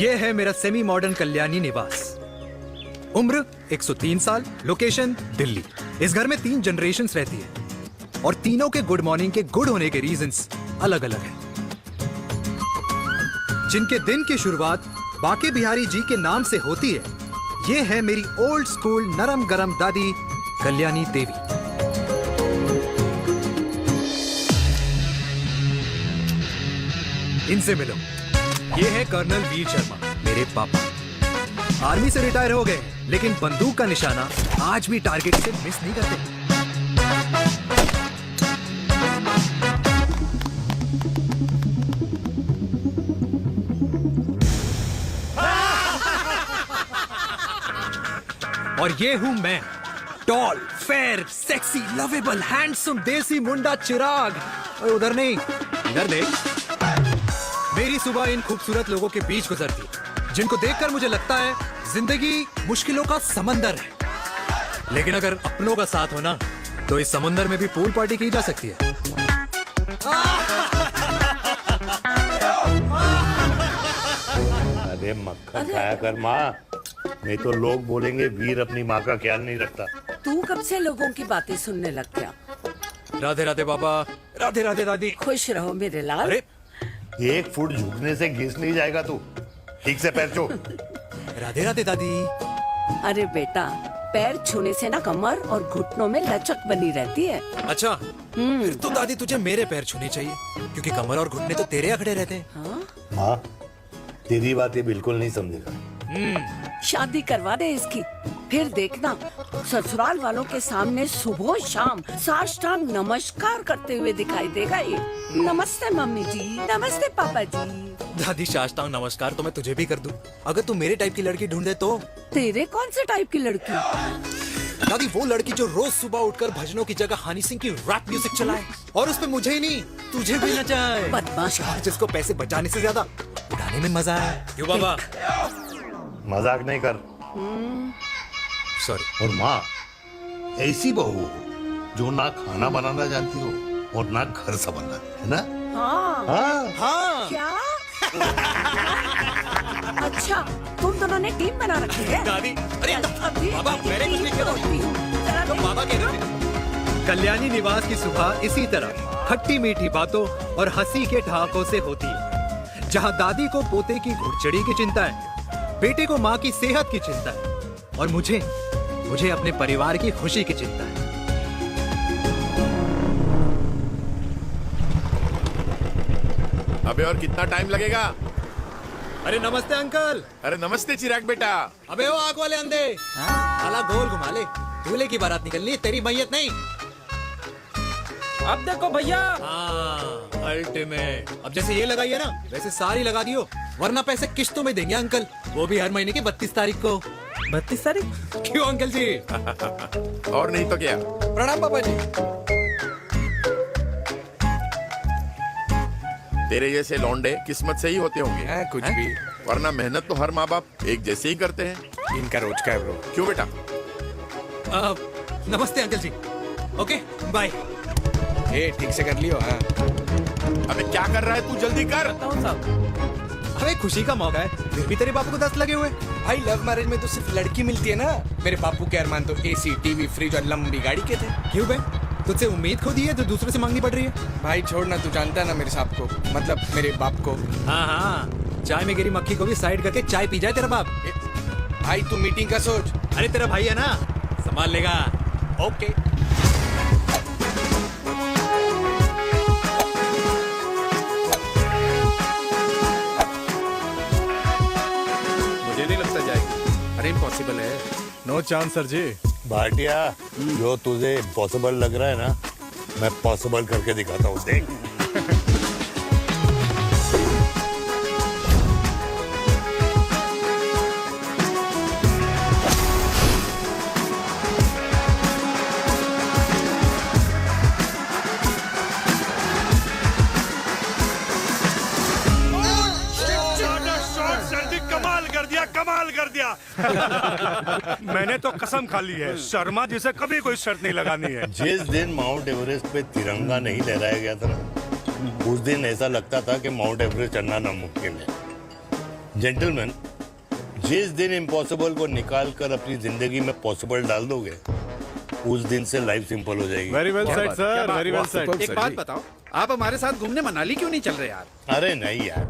ये है मेरा सेमी मॉडर्न कल्याणी निवास। उम्र 103 साल, लोकेशन दिल्ली। इस घर में 3 जनरेशन्स रहती है और तीनों के गुड मॉर्निंग के गुड होने के रीजंस अलग अलग हैं। जिनके दिन की शुरुआत बाके बिहारी जी के नाम से होती है, ये है मेरी ओल्ड स्कूल नरम गरम दादी कल्याणी देवी। इनसे मिलो, ये है कर्नल वीर शर्मा, मेरे पापा। आर्मी से रिटायर हो गए, लेकिन बंदूक का निशाना आज भी टारगेट से मिस नहीं करते। और ये हूं मैं, tall, fair, sexy, lovable, handsome, देसी मुंडा चिराग। और उधर नहीं, इधर देख। मेरी सुबह इन खूबसूरत लोगों के बीच गुजरती है, जिनको देखकर मुझे लगता है जिंदगी मुश्किलों का समंदर है, लेकिन अगर अपनों का साथ हो ना, तो इस समंदर में भी पूल पार्टी की जा सकती है। अरे मक्खन खाया कर माँ, नहीं तो लोग बोलेंगे वीर अपनी माँ का ख्याल नहीं रखता। तू कब से लोगों की बातें सुनने लग गया? राधे राधे बाबा, राधे राधे दादी। खुश रहो मेरे लाल। अरे 1 फुट झुकने से घिस नहीं जाएगा तू, ठीक से पैर छू। राधे राधे दादी। अरे बेटा, पैर छूने से ना कमर और घुटनों में लचक बनी रहती है। अच्छा, फिर तो दादी तुझे मेरे पैर छूने चाहिए, क्योंकि कमर और घुटने तो तेरे अखड़े रहते हैं। हाँ? हाँ, तेरी बात ये बिल्कुल नहीं समझेगा। शादी करवा दे इसकी, फिर देखना ससुराल वालों के सामने सुबह शाम साष्टांग नमस्कार करते हुए दिखाई देगा ये। नमस्ते मम्मी जी, नमस्ते पापा जी। दादी साष्टांग नमस्कार तो मैं तुझे भी कर दूं, अगर तू मेरे टाइप की लड़की ढूंढे तो। तेरे कौन से टाइप की लड़की? दादी वो लड़की जो रोज सुबह उठकर भजनों की जगह हनी सिंह की रैप म्यूजिक चलाए, और उसपे मुझे ही नहीं तुझे भी नचाए। बदमाश। और जिसको पैसे बचाने से ज्यादा उड़ाने में मजा आए। क्यों बाबा? मजाक नहीं कर। सॉरी। और माँ, ऐसी बहू हो जो ना खाना बनाना जानती हो और ना घर संभालना, है ना? हाँ। हाँ हाँ। क्या? अच्छा, तुम दोनों ने टीम बना रखी है? दादी, अरे अभी बाबा, मैंने कुछ नहीं किया। जरा तो बाबा कह रहे थे। कल्याणी निवास की सुबह इसी तरह खट्टी मीठी बातों और हंसी के ठहाकों से होती है, जहां दादी को पोते की घुड़चड़ी की चिंता है, बेटे को माँ की सेहत की चिंता है, और मुझे अपने परिवार की खुशी की चिंता है। अबे और कितना टाइम लगेगा? अरे नमस्ते अंकल। अरे नमस्ते चिराग बेटा। अबे वो आग वाले अंधे, साला गोल घुमा ले, दूल्हे की बारात निकलनी है, तेरी मैयत नहीं। अब देखो भैया। हाँ, अल्टीमेट। अब जैसे ये लगाई है ना, वैसे सारी लगा दियो, वरना पैसे किश्तों में देंगे अंकल, वो भी हर महीने की 32 तारीख को। 32 तारीख? क्यों अंकल जी? और नहीं तो क्या। प्रणाम पापा जी। तेरे जैसे लौंडे किस्मत से ही होते होंगे। कुछ भी, वरना मेहनत तो हर माँ बाप एक जैसे ही करते हैं। इनका रोज का है ब्रो। क्यों बेटा? नमस्ते अंकल जी। Okay bye. ठीक से कर लियो। हाँ। अबे क्या कर रहा है तू, जल्दी कर। अबे खुशी का मौका है, फिर भी तेरे बापू को 10 लगे हुए। भाई लव मैरिज में तो सिर्फ लड़की मिलती है ना। मेरे बापू के अरमान तो एसी, टीवी, फ्रिज और लंबी गाड़ी के थे। क्यों बे, तुझसे उम्मीद खो दी है जो दूसरे से मांगनी पड़ रही है? भाई छोड़ना, तू जानता है ना मेरे साहब को, मतलब मेरे बाप को। हाँ हाँ, चाय में गिरी मक्खी को भी साइड करके चाय पी जाए तेरा बाप। भाई तू मीटिंग का सोच। अरे तेरा भाई है ना, संभाल लेगा। ओके। मुझे नहीं लगता जाएगी। अरे इम्पॉसिबल है। नो चांस सर जी। भाटिया, जो तुझे इम्पॉसिबल लग रहा है ना, मैं पॉसिबल करके दिखाता हूँ, देख। कमाल कर दिया। मैंने तो कसम खा ली है, शर्मा जी से कभी कोई शर्त नहीं लगानी है। जिस दिन माउंट एवरेस्ट पे तिरंगा नहीं लहराया गया था ना, उस दिन ऐसा लगता था कि माउंट एवरेस्ट चढ़ना नामुमकिन है। जेंटलमैन, जिस दिन इम्पॉसिबल को निकाल कर अपनी जिंदगी में पॉसिबल डाल दोगे, उस दिन से लाइफ सिंपल हो जाएगी। Very well said sir, very well said. एक बात बताओ, आप हमारे साथ घूमने मनाली क्यों नहीं चल रहे यार? अरे नहीं यार,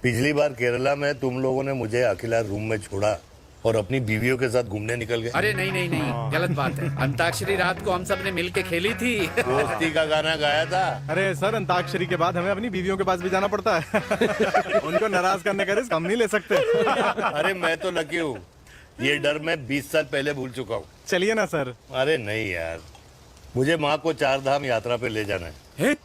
पिछली बार केरला में तुम लोगों ने मुझे अकेला रूम में छोड़ा और अपनी बीवियों के साथ घूमने निकल गए। अरे नहीं नहीं नहीं, गलत बात है। अंताक्षरी रात को हम सब ने मिल के खेली थी। दोस्ती का गाना गाया था। अरे सर, अंताक्षरी के बाद हमें अपनी बीवियों के पास भी जाना पड़ता है। उनको नाराज करने का रिस्क हम नहीं ले सकते। अरे मैं तो लकी हूँ, ये डर मैं 20 साल पहले भूल चुका हूँ। चलिए ना सर। अरे नहीं यार, मुझे माँ को 4 धाम यात्रा पे ले जाना है।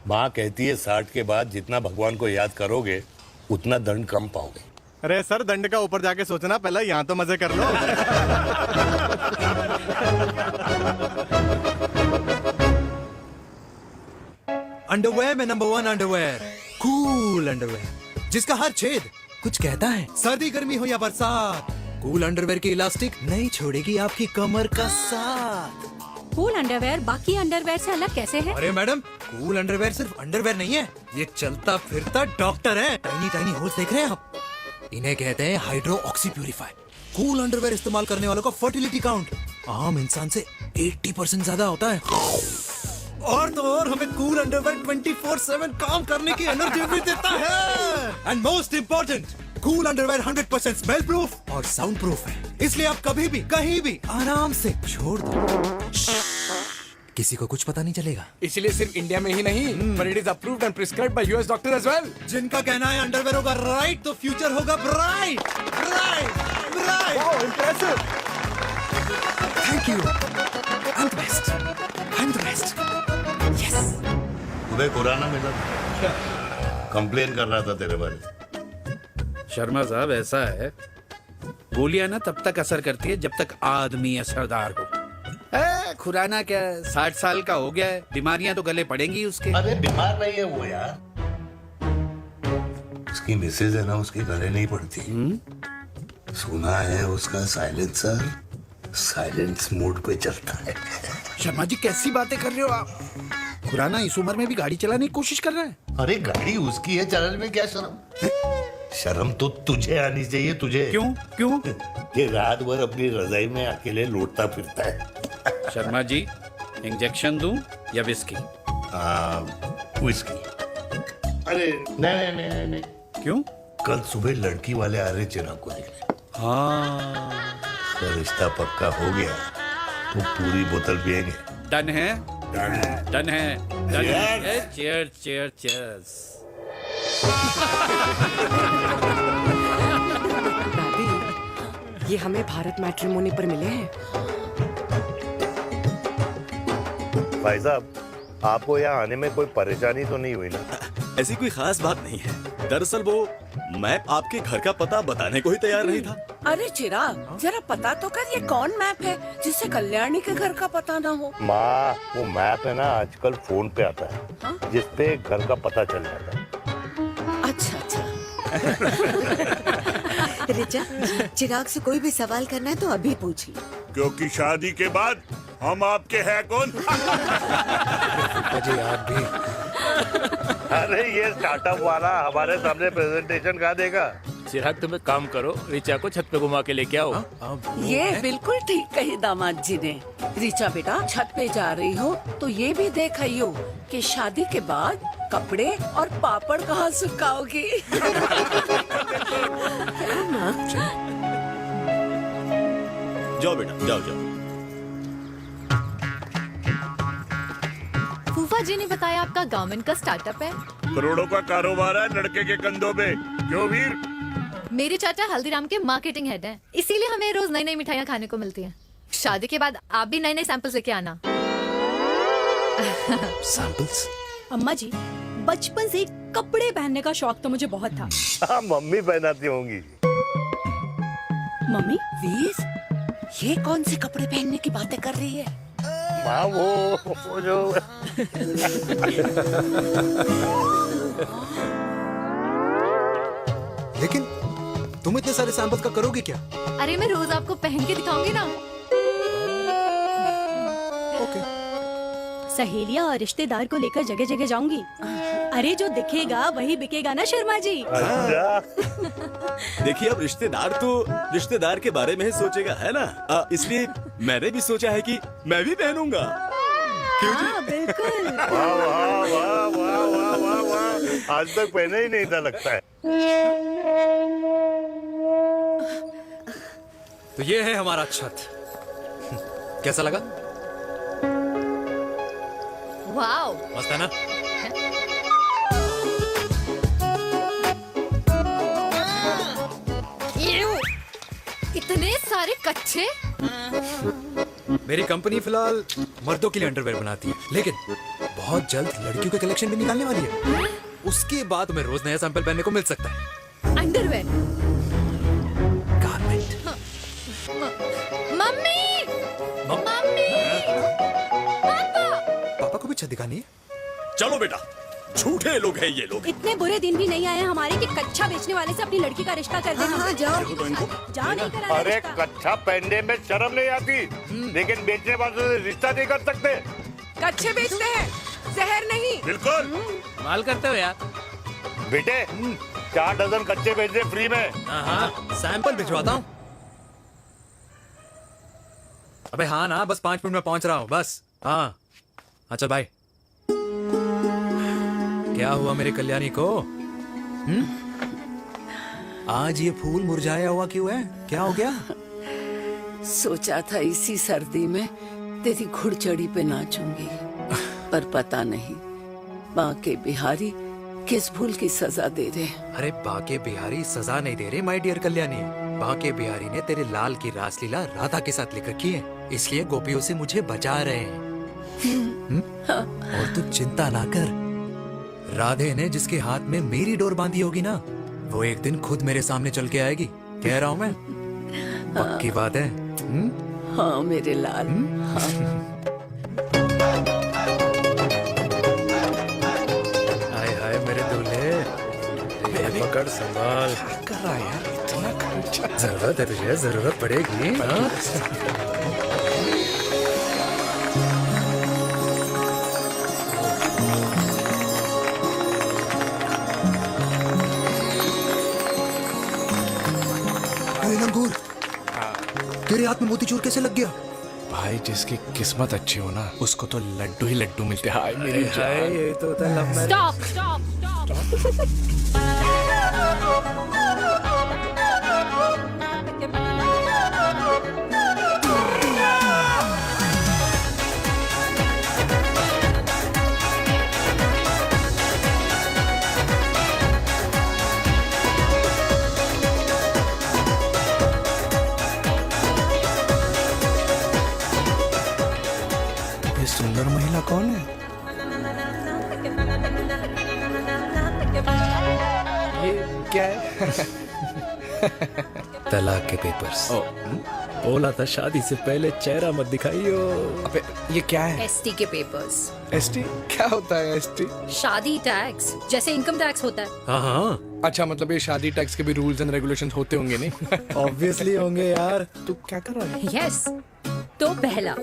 माँ कहती है 60 के बाद जितना भगवान को याद करोगे उतना दंड कम पाओगे। अरे सर, दंड का ऊपर जाके सोचना, पहले यहाँ तो मजे कर लो। अंडरवेयर में नंबर 1 अंडरवेयर, कूल अंडरवेयर, जिसका हर छेद कुछ कहता है। सर्दी गर्मी हो या बरसात, कूल अंडरवेयर की इलास्टिक नहीं छोड़ेगी आपकी कमर का साथ। कूल अंडरवेयर बाकी अंडरवेयर से अलग कैसे है? अरे मैडम, कूल अंडरवेयर सिर्फ अंडरवेयर नहीं है, ये चलता फिरता डॉक्टर है। टाइनी टाइनी होल्स देख रहे हैं आप? इन्हें कहते हैं hydro oxy purifier. Cool underwear इस्तेमाल करने वालों का फर्टिलिटी काउंट आम इंसान से 80% ज्यादा होता है। और तो और हमें कूल अंडरवेयर 24/7 काम करने की एनर्जी भी देता है। And most important, cool underwear 100% smell proof और साउंड प्रूफ है, इसलिए आप कभी भी कहीं भी आराम से छोड़ दो, किसी को कुछ पता नहीं चलेगा। इसलिए सिर्फ इंडिया में ही नहीं, but it is approved and prescribed by US doctor as well. जिनका कहना है अंडरवेयर होगा राइट तो फ्यूचर होगा bright, bright, bright. Wow, impressive. Thank you. I'm the best. I'm the best. Yes. तुम्हें खुराना मिला था, कंप्लेन कर रहा था तेरे बारे में। शर्मा साहब, ऐसा है, गोलियां ना तब तक असर करती है जब तक आदमी असरदार हो। खुराना क्या, 60 साल का हो गया है, बीमारियां तो गले पड़ेंगी उसके। अरे बीमार नहीं है वो यार, उसकी मिसेज है ना, उसके गले नहीं पड़ती। सुना है उसका साइलेंसर साइलेंस मोड पे चलता है। शर्मा जी, कैसी बातें कर रहे हो आप? खुराना इस उम्र में भी गाड़ी चलाने की कोशिश कर रहा है। अरे गाड़ी उसकी है, चलाने में क्या शर्म? शर्म तो तुझे आनी चाहिए, तुझे। क्यों क्यों? ये रात भर अपनी रजाई में अकेले लौटता फिरता है। शर्मा जी, इंजेक्शन दूं या विस्की? विस्की। अरे नहीं नहीं नहीं नहीं, क्यों? कल सुबह लड़की वाले आ रहे चिराग को देखने। हाँ, तो रिश्ता पक्का हो गया तो पूरी बोतल पिएंगे। डन है, डन है, डन है। Cheers, cheers, cheers. दादी, ये हमें भारत मैट्रिमोनी पर मिले हैं। भाई साहब, आपको यहाँ आने में कोई परेशानी तो नहीं हुई ना? ऐसी कोई खास बात नहीं है। दरअसल वो मैप आपके घर का पता बताने को ही तैयार नहीं था। अरे चिराग, जरा पता तो कर, ये कौन मैप है जिससे कल्याणी के घर का पता ना हो? माँ, वो मैप है ना आजकल फोन पे आता है, जिसपे घर का पता चल जाता है। अच्छा अच्छा। रिचा, चिराग से कोई भी सवाल करना है तो अभी पूछिए, क्योंकि शादी के बाद हम आपके हैं कौन? अजय आप भी। अरे ये स्टार्टअप वाला हमारे सामने प्रेजेंटेशन कहाँ देगा? चिराग, तुम एक काम करो, रिचा को छत पे घुमा के लेके आओ। ये बिल्कुल ठीक कही दामाद जी ने। रिचा बेटा, छत पे जा रही हो तो ये भी देख आइयो कि शादी के बाद कपड़े और पापड़ कहाँ सुखाओगी। जाओ बेटा, जाओ जाओ। फूफा जी ने बताया आपका गवर्नमेंट का स्टार्टअप है। करोड़ों का कारोबार है लड़के के कंधों पे। क्यों वीर? मेरे चाचा हल्दीराम के मार्केटिंग हेड हैं, इसीलिए हमें रोज नई नई मिठाइयाँ खाने को मिलती हैं। शादी के बाद आप भी नए नए सैंपल्स लेके आना। सैंपल्स? अम्मा जी, बचपन से कपड़े पहनने का शौक तो मुझे बहुत था। हाँ, मम्मी पहनाती होंगी। मम्मी, वीर, ये कौन से कपड़े पहनने की बातें कर रही है? माँ, वो जो लेकिन तुम इतने सारे सैंपल्स का करोगे क्या? अरे मैं रोज आपको पहन के दिखाऊंगी ना। ओके। सहेलियां और रिश्तेदार को लेकर जगह जगह जाऊंगी। अरे जो दिखेगा वही बिकेगा ना शर्मा जी। देखिए अब रिश्तेदार तो रिश्तेदार के बारे में ही सोचेगा, है ना? इसलिए मैंने भी सोचा है कि मैं भी पहनूंगा। हाँ बिल्कुल। वाह वाह वाह वाह वाह वाह वाह, आज तक पहने ही नहीं था लगता है। तो ये है हमारा छत। कैसा लगा? वाओ, मस्त है ना? इतने सारे कच्चे। मेरी कंपनी फिलहाल मर्दों के लिए अंडरवेयर बनाती है, लेकिन बहुत जल्द लड़कियों के कलेक्शन भी निकालने वाली है। उसके बाद तुम्हें रोज नया सैंपल पहनने को मिल सकता है। अंडरवेयर। गारमेंट। मम्मी, मम्मी, पापा। पापा को भी छत दिखानी है? चलो बेटा, झूठे लोग हैं ये लोग। इतने बुरे दिन भी नहीं आए हमारे कि कच्चा बेचने वाले से अपनी लड़की का रिश्ता कर देना। हाँ, जाओ। देखो तो इनको। जाओ नहीं करा अरे रिश्ता। कच्चा पहनने में शर्म नहीं आती, लेकिन बेचने वालों से रिश्ता नहीं कर सकते। कच्चे बेचते हैं, जहर नहीं। बिल्कुल। माल करते हो यार। बेटे 4 डजन कच्चे बेच दे फ्री में। हाँ, सैंपल भिजवाता हूँ। अबे हाँ ना, बस 5 मिनट में पहुंच रहा हूँ बस। हाँ, अच्छा बाय। क्या हुआ मेरे कल्याणी को? आज ये फूल मुरझाया हुआ क्यों है? क्या हो गया? सोचा था इसी सर्दी में तेरी घुड़चड़ी पे नाचूंगी, पर पता नहीं बांके बिहारी किस भूल की सजा दे रहे। अरे बांके बिहारी सजा नहीं दे रहे माय डियर कल्याणी। बांके बिहारी ने तेरे लाल की रासलीला राधा के साथ लिख रखी है, इसलिए गोपियों से मुझे बचा रहे हैं। और तू चिंता ना कर, राधे ने जिसके हाथ में मेरी डोर बांधी होगी ना, वो एक दिन खुद मेरे सामने चल के आएगी। कह रहा हूँ मैं, पक्की बात है। हाँ मेरे लाल। हाँ। हाय हाय मेरे दूल्हे, ये पकड़ संभाल। कर रहा है यार, इतना खर्चा। जरूरत है तुझे, जरूरत पड़ेगी। हाँ? लंगूर, तेरे हाथ में मोतीचूर कैसे लग गया? भाई जिसकी किस्मत अच्छी हो ना, उसको तो लड्डू ही लड्डू मिलते हैं। हाय मेरी जान। ये तो होता है love marriage. Stop, stop, stop. ये सुंदर महिला कौन है? ये क्या है? तलाक के पेपर्स। बोला था शादी से पहले चेहरा मत दिखाइयो। अबे ये क्या है? एसटी के पेपर्स। एसटी क्या होता है? एसटी? शादी टैक्स, जैसे इनकम टैक्स होता है। हाँ हाँ, अच्छा, मतलब ये शादी टैक्स के भी रूल्स एंड रेगुलेशंस होते होंगे नहीं? ऑब्वियसली होंगे यार। तू क्या कर रहा है? यस। तो पहला,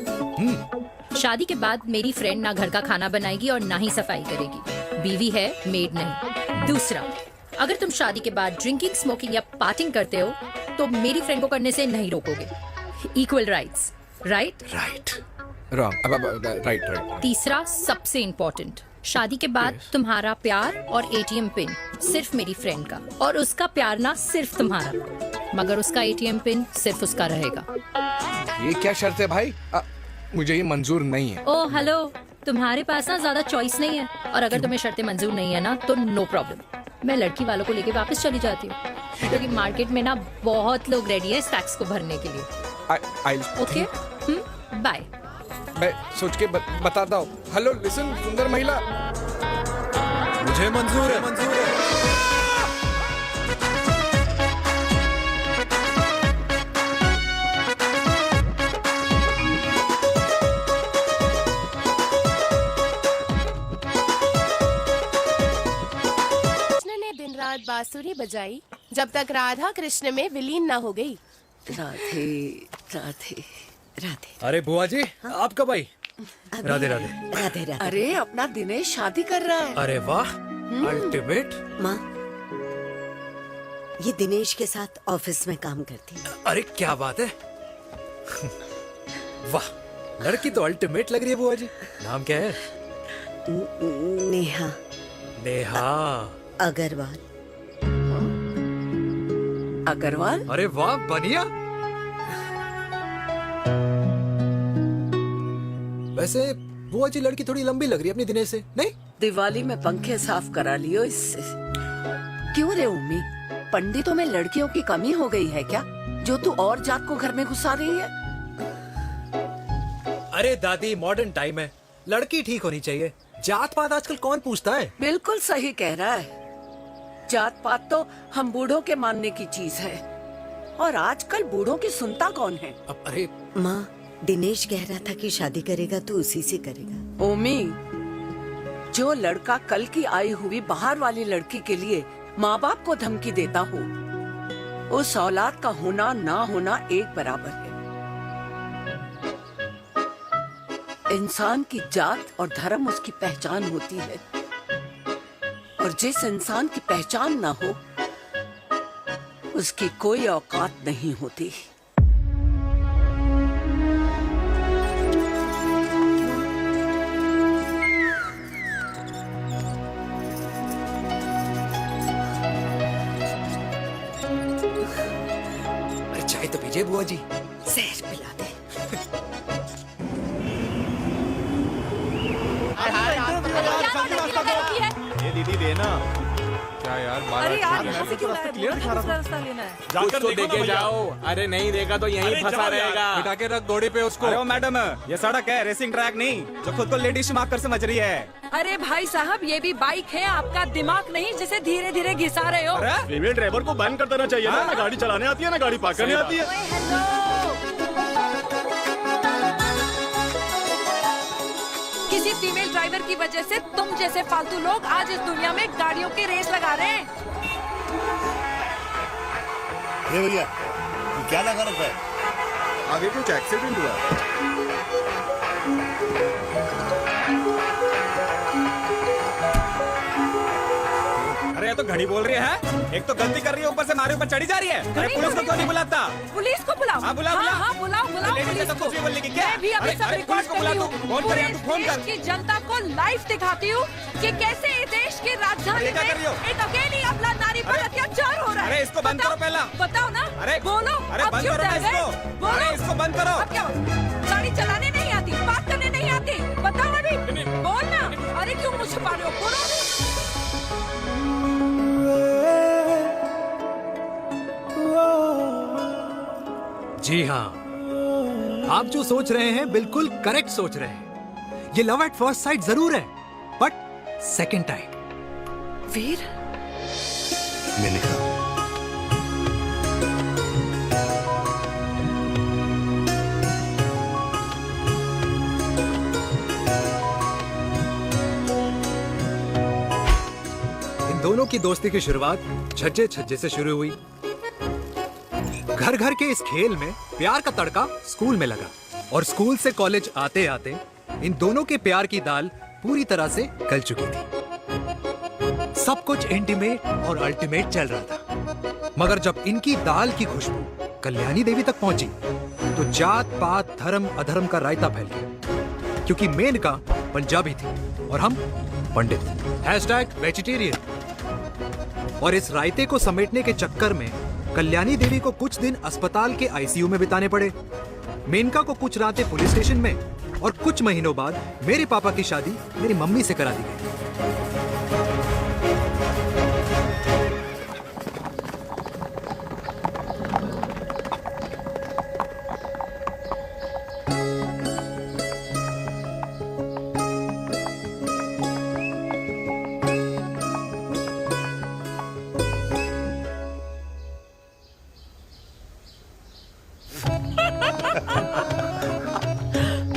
शादी के बाद मेरी फ्रेंड ना घर का खाना बनाएगी और ना ही सफाई करेगी। बीवी है, मेड नहीं। दूसरा, अगर तुम शादी के बाद ड्रिंकिंग, स्मोकिंग या पार्टिंग करते हो तो मेरी फ्रेंड को करने से नहीं रोकोगे। Equal rights, right? Right. Wrong. अब राइट राइट। तीसरा, सबसे इम्पोर्टेंट, शादी के बाद तुम्हारा प्यार और एटीएम पिन सिर्फ मेरी फ्रेंड का, और उसका प्यार ना सिर्फ तुम्हारा, मगर उसका एटीएम पिन सिर्फ उसका रहेगा। ये क्या शर्त है भाई? मुझे ये मंजूर नहीं है। ओ हेलो, तुम्हारे पास ना ज्यादा चॉइस नहीं है, और अगर तुम्हें शर्तें मंजूर नहीं है ना तो नो प्रॉब्लम, मैं लड़की वालों को लेके वापस चली जाती हूँ, क्योंकि मार्केट में ना बहुत लोग रेडी है इस टैक्स को भरने के लिए। Okay, bye. मैं सोच के बताता हूँ। हेलो लिसन, सुंदर महिला, मुझे मंजूर है, मंजूर है। दिन रात बांसुरी बजाई जब तक राधा कृष्ण में विलीन न हो गई। राधे राधे राधे। अरे बुआ जी, आप कब आई? राधे राधे। राधे राधे। अरे अपना दिनेश शादी कर रहा है। अरे वाह, अल्टीमेट। माँ, ये दिनेश के साथ ऑफिस में काम करती है। अरे क्या बात है। वाह, लड़की तो अल्टीमेट लग रही है बुआ जी। नाम क्या है? नेहा। नेहा अग्रवाल। अग्रवाल? अरे वाह, बढ़िया। वैसे बुआ जी लड़की थोड़ी लंबी लग रही है अपनी दिनेश से, नहीं? दिवाली में पंखे साफ करा लियो इससे। क्यों रे उम्मी, पंडितों में लड़कियों की कमी हो गई है क्या, जो तू और जात को घर में घुसा रही है? अरे दादी, मॉडर्न टाइम है, लड़की ठीक होनी चाहिए। जात पात आजकल कौन पूछता है? बिल्कुल सही कह रहा है। जात पात तो हम बूढ़ों के मानने की चीज है, और आजकल बूढ़ों की सुनता कौन है? अब अरे माँ, दिनेश कह रहा था कि शादी करेगा तो उसी से करेगा। ओमी, जो लड़का कल की आई हुई बाहर वाली लड़की के लिए माँ बाप को धमकी देता हो, उस औलाद का होना ना होना एक बराबर है। इंसान की जात और धर्म उसकी पहचान होती है, और जिस इंसान की पहचान ना हो उसकी कोई औकात नहीं होती। अरे चाय तो पीजिए बुआ जी। जहर पिला दे। ये दीदी देना। क्या यार, अरे यार, क्लियर दिखा रहा था। लेना है। कुछ तो देके जाओ। अरे नहीं देगा तो यहीं फंसा रहेगा। बिठा के रख घोड़े पे उसको। अरे मैडम, ये सड़क है, रेसिंग ट्रैक नहीं जो खुद को लेडीज मार कर समझ रही है। अरे भाई साहब, ये भी बाइक है, आपका दिमाग नहीं जिसे धीरे धीरे घिसा रहे हो। फीमेल ड्राइवर को बैन कर देना चाहिए ना गाड़ी चलाने आती है ना गाड़ी पार्क करने आती है। किसी फीमेल ड्राइवर की वजह से तुम जैसे फालतू लोग आज इस दुनिया में गाड़ियों की रेस लगा रहे हैं। ये भैया, ये क्या लगा रखा है? आगे कुछ एक्सीडेंट हुआ। अरे ये तो घड़ी बोल रही है, एक तो गलती कर रही है, ऊपर से हमारे ऊपर चढ़ी जा रही है। अरे पुलिस को क्यों नहीं बुलाता? पुलिस को बुलाओ। हाँ, बुलाओ, बुलाओ। हाँ, बुलाओ बुलाओ लेडीज पुलिस तो को। कुछ भी बोलने की क्या? मैं भी अभी सब अरे रिकॉर्ड पुलिस को कर बुला रही दो। हूँ। फोन कर पूरे यार, तू फोन कर। देश की जनता को लाइव दिखाती हूँ कि कैसे इस देश की राजधानी अरे क्या कर रही हो? में एक अकेली अबला नारी पर अत्याचार हो रहा है। अरे इसको बंद करो पहला। बताओ ना। अरे बोलो। अरे अब बंद क्यों करो ना डर गए? इसको। बोलो। अरे इसको बंद करो। अब क्या गाड़ी चलाने नहीं आती, बात करने नहीं आती? बताओ अभी, बोल ना। अरे क्यों मुझे छुपा रहे हो? बोलो। जी हाँ, आप जो सोच रहे हैं बिल्कुल करेक्ट सोच रहे हैं। ये लव एट फर्स्ट साइट जरूर है, बट सेकंड टाइम। वीर, मैंने कहा इन दोनों की दोस्ती की शुरुआत छज्जे छज्जे से शुरू हुई। घर घर के इस खेल में प्यार का तड़का स्कूल में लगा, और स्कूल से कॉलेज आते आते इन दोनों के प्यार की दाल पूरी तरह से गल चुकी थी। सब कुछ इंटीमेट और अल्टीमेट चल रहा था, मगर जब इनकी दाल की खुशबू कल्याणी देवी तक पहुंची तो जात पात धर्म अधर्म का रायता फैल गया, क्योंकि मेनका पंजाबी थी और हम पंडित। #वेजिटेरियन। और इस रायते को समेटने के चक्कर में कल्याणी देवी को कुछ दिन अस्पताल के आईसीयू में बिताने पड़े, मेनका को कुछ रातें पुलिस स्टेशन में, और कुछ महीनों बाद मेरे पापा की शादी मेरी मम्मी से करा दी गई।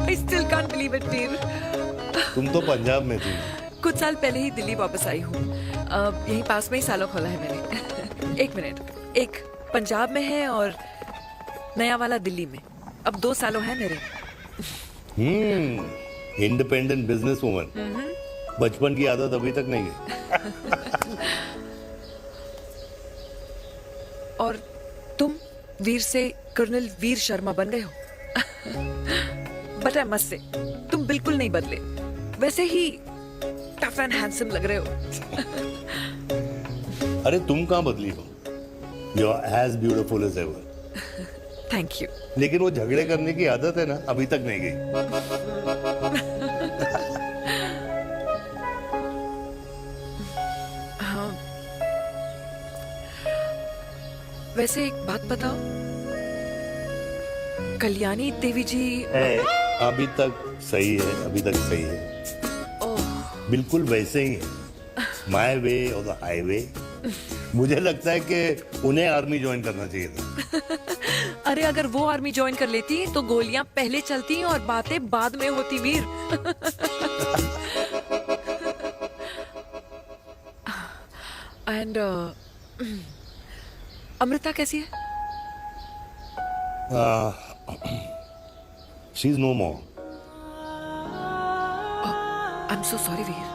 I still can't believe it, वीर। तुम तो पंजाब में थी। कुछ साल पहले ही दिल्ली वापस आई हूँ। यहीं पास में ही सालों खोला है मैंने। एक मिनट, एक पंजाब में है और नया वाला दिल्ली में। अब 2 सालों है मेरे। इंडिपेंडेंट बिजनेस वूमन, बचपन की आदत अभी तक नहीं है। और तुम वीर से कर्नल वीर शर्मा बन गए हो। बट आई मस्ट से तुम बिल्कुल नहीं बदले, वैसे ही टफ एंड हैंडसम लग रहे हो। अरे तुम कहाँ बदली हो? You are as beautiful as ever. Thank you. लेकिन वो झगड़े करने की आदत है ना, अभी तक नहीं गई। हाँ, वैसे एक बात बताओ, कल्याणी देवी जी अभी तक सही है, अभी तक सही है। बिल्कुल वैसे ही है, माय वे और द हाईवे। मुझे लगता है कि उन्हें आर्मी ज्वाइन करना चाहिए था। अरे अगर वो आर्मी ज्वाइन कर लेती तो गोलियां पहले चलती और बातें बाद में होती वीर। एंड अमृता कैसी है? She is no more. I am so sorry Veer.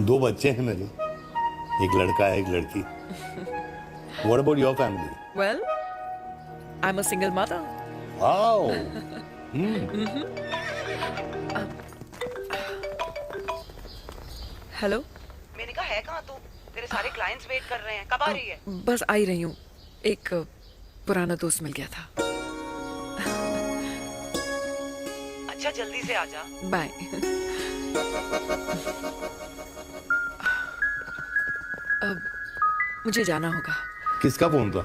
2 बच्चे हैं मेरे, एक लड़का है, एक लड़की। What about your family? Well, I'm a single mother. Wow. Hello. मैंने कहा है कहाँ तू? तेरे सारे क्लाइंट्स वेट कर रहे हैं, कब आ रही है? बस आ ही रही हूँ, एक पुराना दोस्त मिल गया था। अच्छा जल्दी से आ जा। बाय। अब मुझे जाना होगा। किसका फोन था?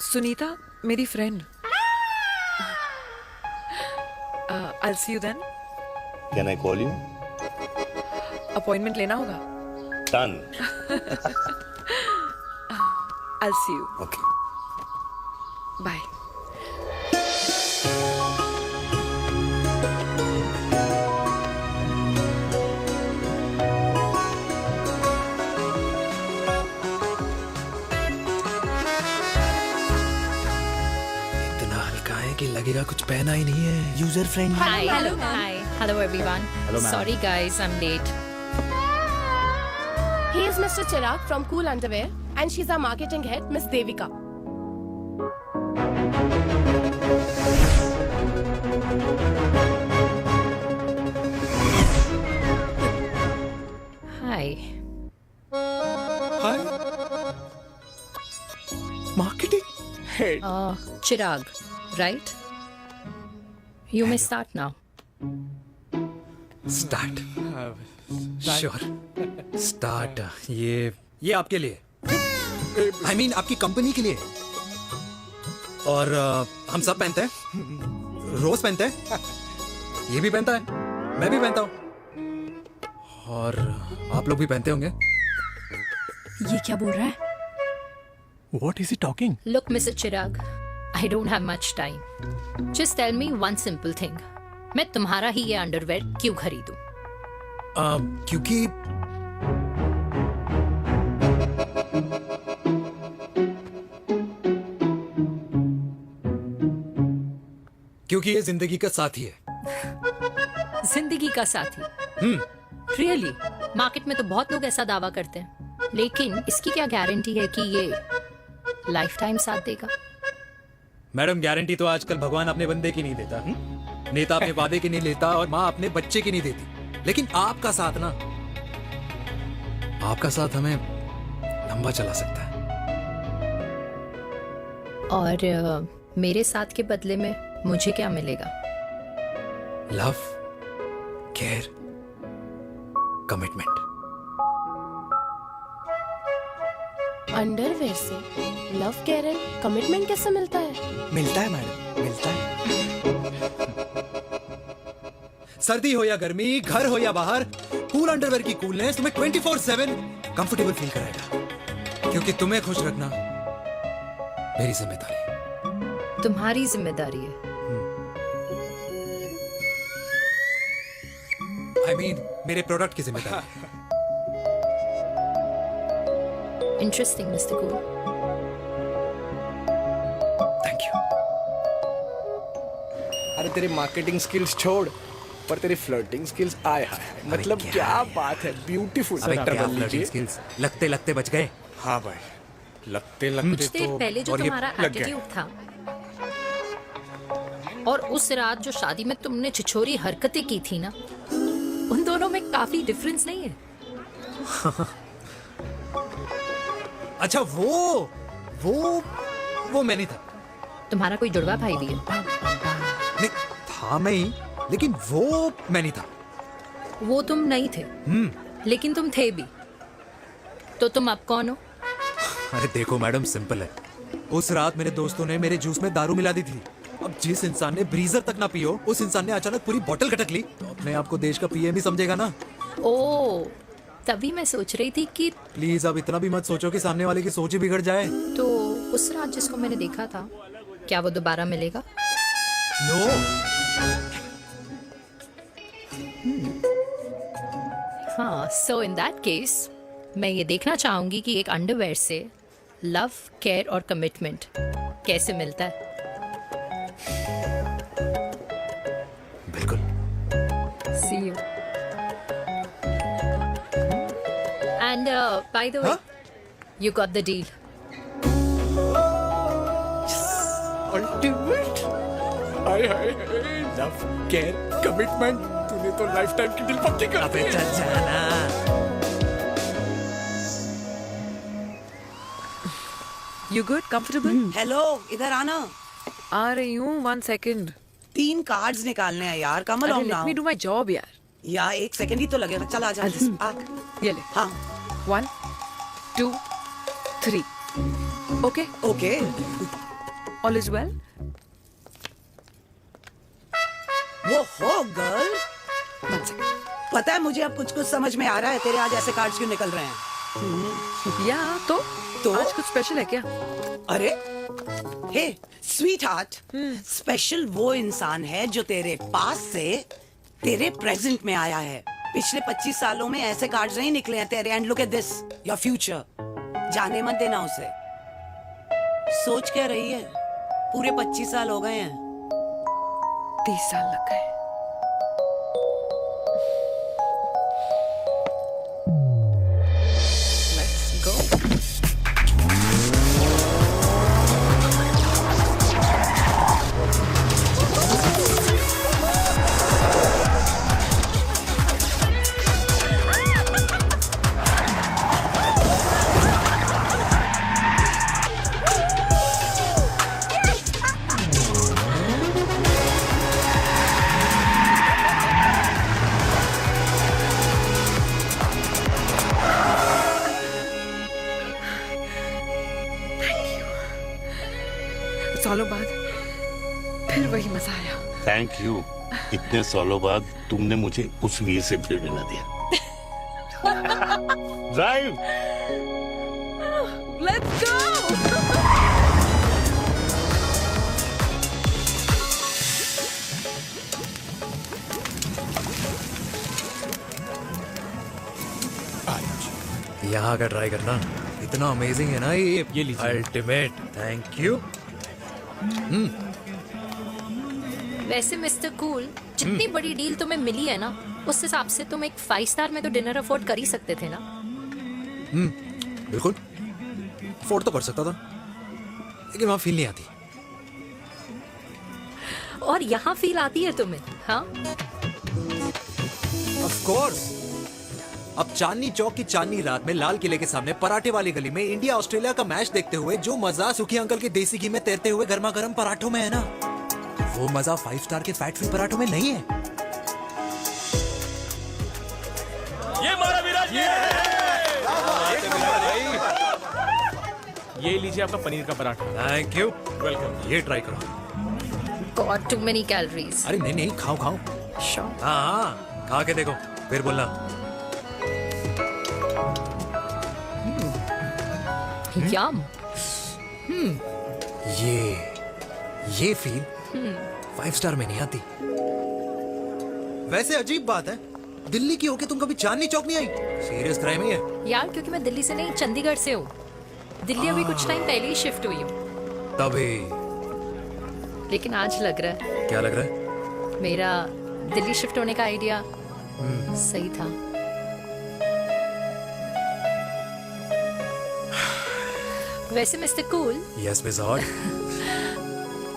सुनीता, मेरी friend. I'll see you then. Can I call you? Appointment लेना होगा। Done. I'll see you. Okay. Bye. इतना हल्का है कि लगेगा कुछ पहना ही नहीं है। User friendly. Hi. Hello everyone. Hello, ma'am. Sorry guys, I'm late. He is Mr. Chirag from Cool Underwear and she's our marketing head, Miss Devika. Hi. Hi. Marketing head. Chirag, right? You may start now. Start. Sure. Start. ये आपके लिए। I mean आपकी company के लिए। और हम सब पहनते हैं। रोज पहनते हैं। ये भी पहनता है। मैं भी पहनता हूँ। और आप लोग भी पहनते होंगे। ये क्या बोल रहा है? What is he talking? Look, Mr. Chirag, I don't have much time. Just tell me one simple thing. मैं तुम्हारा ही ये अंडरवेयर क्यों खरीदूं? क्योंकि ये जिंदगी का साथी है। जिंदगी का साथी? रियली? मार्केट में तो बहुत लोग ऐसा दावा करते हैं, लेकिन इसकी क्या गारंटी है कि ये लाइफ टाइम साथ देगा? मैडम, गारंटी तो आजकल भगवान अपने बंदे की नहीं देता। नेता अपने वादे की नहीं लेता और माँ अपने बच्चे की नहीं देती। लेकिन आपका साथ ना, आपका साथ हमें लंबा चला सकता है। और मेरे साथ के बदले में मुझे क्या मिलेगा? Love, care, commitment. अंडरवेयर से लव, केयर एंड कमिटमेंट कैसे मिलता है? मिलता है मैडम, मिलता है। सर्दी हो या गर्मी, घर हो या बाहर, कूल अंडरवेयर की कूलनेस तुम्हें 24/7 कंफर्टेबल फील कराएगा। क्योंकि तुम्हें खुश रखना मेरी जिम्मेदारी है। तुम्हारी जिम्मेदारी है? I mean, मेरे प्रोडक्ट की जिम्मेदारी है। Interesting, Mr. Cool. Thank you. अरे तेरे मार्केटिंग स्किल्स छोड़, पर तेरी फ्लर्टिंग स्किल्स आए हाय, मतलब क्या बात है, ब्यूटीफुल। अबे क्या flirting skills? लगते लगते बच गए। हाँ भाई, लगते लगते कुछ देर पहले जो और ये तुम्हारा लग गया। एटीट्यूड था और उस रात जो शादी में तुमने छिछोरी हरकतें की थी ना, उन दोनों में काफी डिफरेंस नहीं है? अच्छा वो मैं नहीं था। तुम्हारा कोई जुड़वा भाई भी है? नहीं था मैं ही, लेकिन वो मैं नहीं था। वो तुम नहीं थे, लेकिन तुम थे भी। तो तुम अब कौन हो? अरे देखो मैडम, सिंपल है। उस रात मेरे दोस्तों ने मेरे जूस में दारू मिला दी थी। अब जिस इंसान ने ब्रीजर तक ना पियो, उस इंसान ने अचानक पूरी बोतल खटक ली, तो अपने आप को देश का पीएम ही समझेगा ना। ओ, तभी मैं सोच रही थी कि प्लीज अब इतना भी मत सोचो कि सामने वाले की सोच ही बिगड़ जाए। तो उस रात जिसको मैंने देखा था, क्या वो दोबारा मिलेगा? नो। हाँ, सो इन दैट केस मैं ये देखना चाहूंगी कि एक अंडरवेयर से लव, केयर और कमिटमेंट कैसे मिलता है। बिल्कुल। See you. And by the way, you got the deal. Ultimate. Hi hi, love, care, commitment, तूने तो लाइफ टाइम की दिल पक्की कर दी। चल जाना। You good? Comfortable? हेलो, इधर आना। आ रही हूँ, 1 second. 3 कार्ड्स निकालने हैं यार, कम अरे along let now। me do my job यार. या 1 सेकंड ही तो लगेगा, चल आ जा। I'll just- आ। ये ले. हाँ 1, 2, 3. Okay? Okay. All is well? वो हो गर्ल, 1 second. पता है मुझे अब कुछ कुछ समझ में आ रहा है, तेरे आज ऐसे कार्ड्स क्यों निकल रहे हैं। या तो तो? आज कुछ स्पेशल है क्या? अरे हे स्वीट हार्ट, स्पेशल वो इंसान है जो तेरे पास से तेरे प्रेजेंट में आया है। पिछले 25 सालों में ऐसे कार्ड्स नहीं निकले हैं तेरे। And look at this, your future. जाने मत देना उसे। सोच क्या रही है, पूरे 25 साल हो गए हैं। 30 साल लग गए. Let's go. सालों बाद फिर वही मजा आया. Thank you. इतने सालों बाद तुमने मुझे उस वीर से फिर मिला दिया। ड्राइव। Let's go. यहाँ का ट्राई करना, इतना अमेजिंग है ना ये लीजिए। Ultimate, thank you. वैसे मिस्टर कूल, जितनी बड़ी डील तुम्हें मिली है ना, उस हिसाब से तुम एक 5 स्टार में तो डिनर अफोर्ड कर ही सकते थे ना। बिल्कुल, अफोर्ड तो कर सकता था, लेकिन वहां फील नहीं आती। और यहाँ फील आती है तुम्हें? हाँ, ऑफ कोर्स। अब चांदनी चौक की चांदनी रात में लाल किले के सामने पराठे वाली गली में इंडिया ऑस्ट्रेलिया का मैच देखते हुए जो मजा सुखी अंकल के देसी घी में तैरते हुए गर्मा गर्म पराठों में है ना, वो मजा 5 स्टार के फैट फ्री पराठों में नहीं है। ये मारा विराज। ये लीजिए आपका पनीर का पराठा. Thank you, welcome. ये ट्राई करो। God too many calories. अरे नहीं नहीं, खाओ खाओ। श्योर। हाँ, खा के देखो फिर बोलना। यम। ये फील 5 स्टार में नहीं आती। वैसे अजीब बात है, दिल्ली की होके तुम कभी चांदनी चौक नहीं आई? सीरियस क्राइम ही है यार, क्योंकि मैं दिल्ली से नहीं, चंडीगढ़ से हूँ। दिल्ली अभी कुछ टाइम पहले ही शिफ्ट हुई हूँ। तभी। लेकिन आज लग रहा है क्या लग रहा है? मेरा दिल्ली शिफ्ट होने का आइडिया सही था। वैसे mister cool, yes miss hot.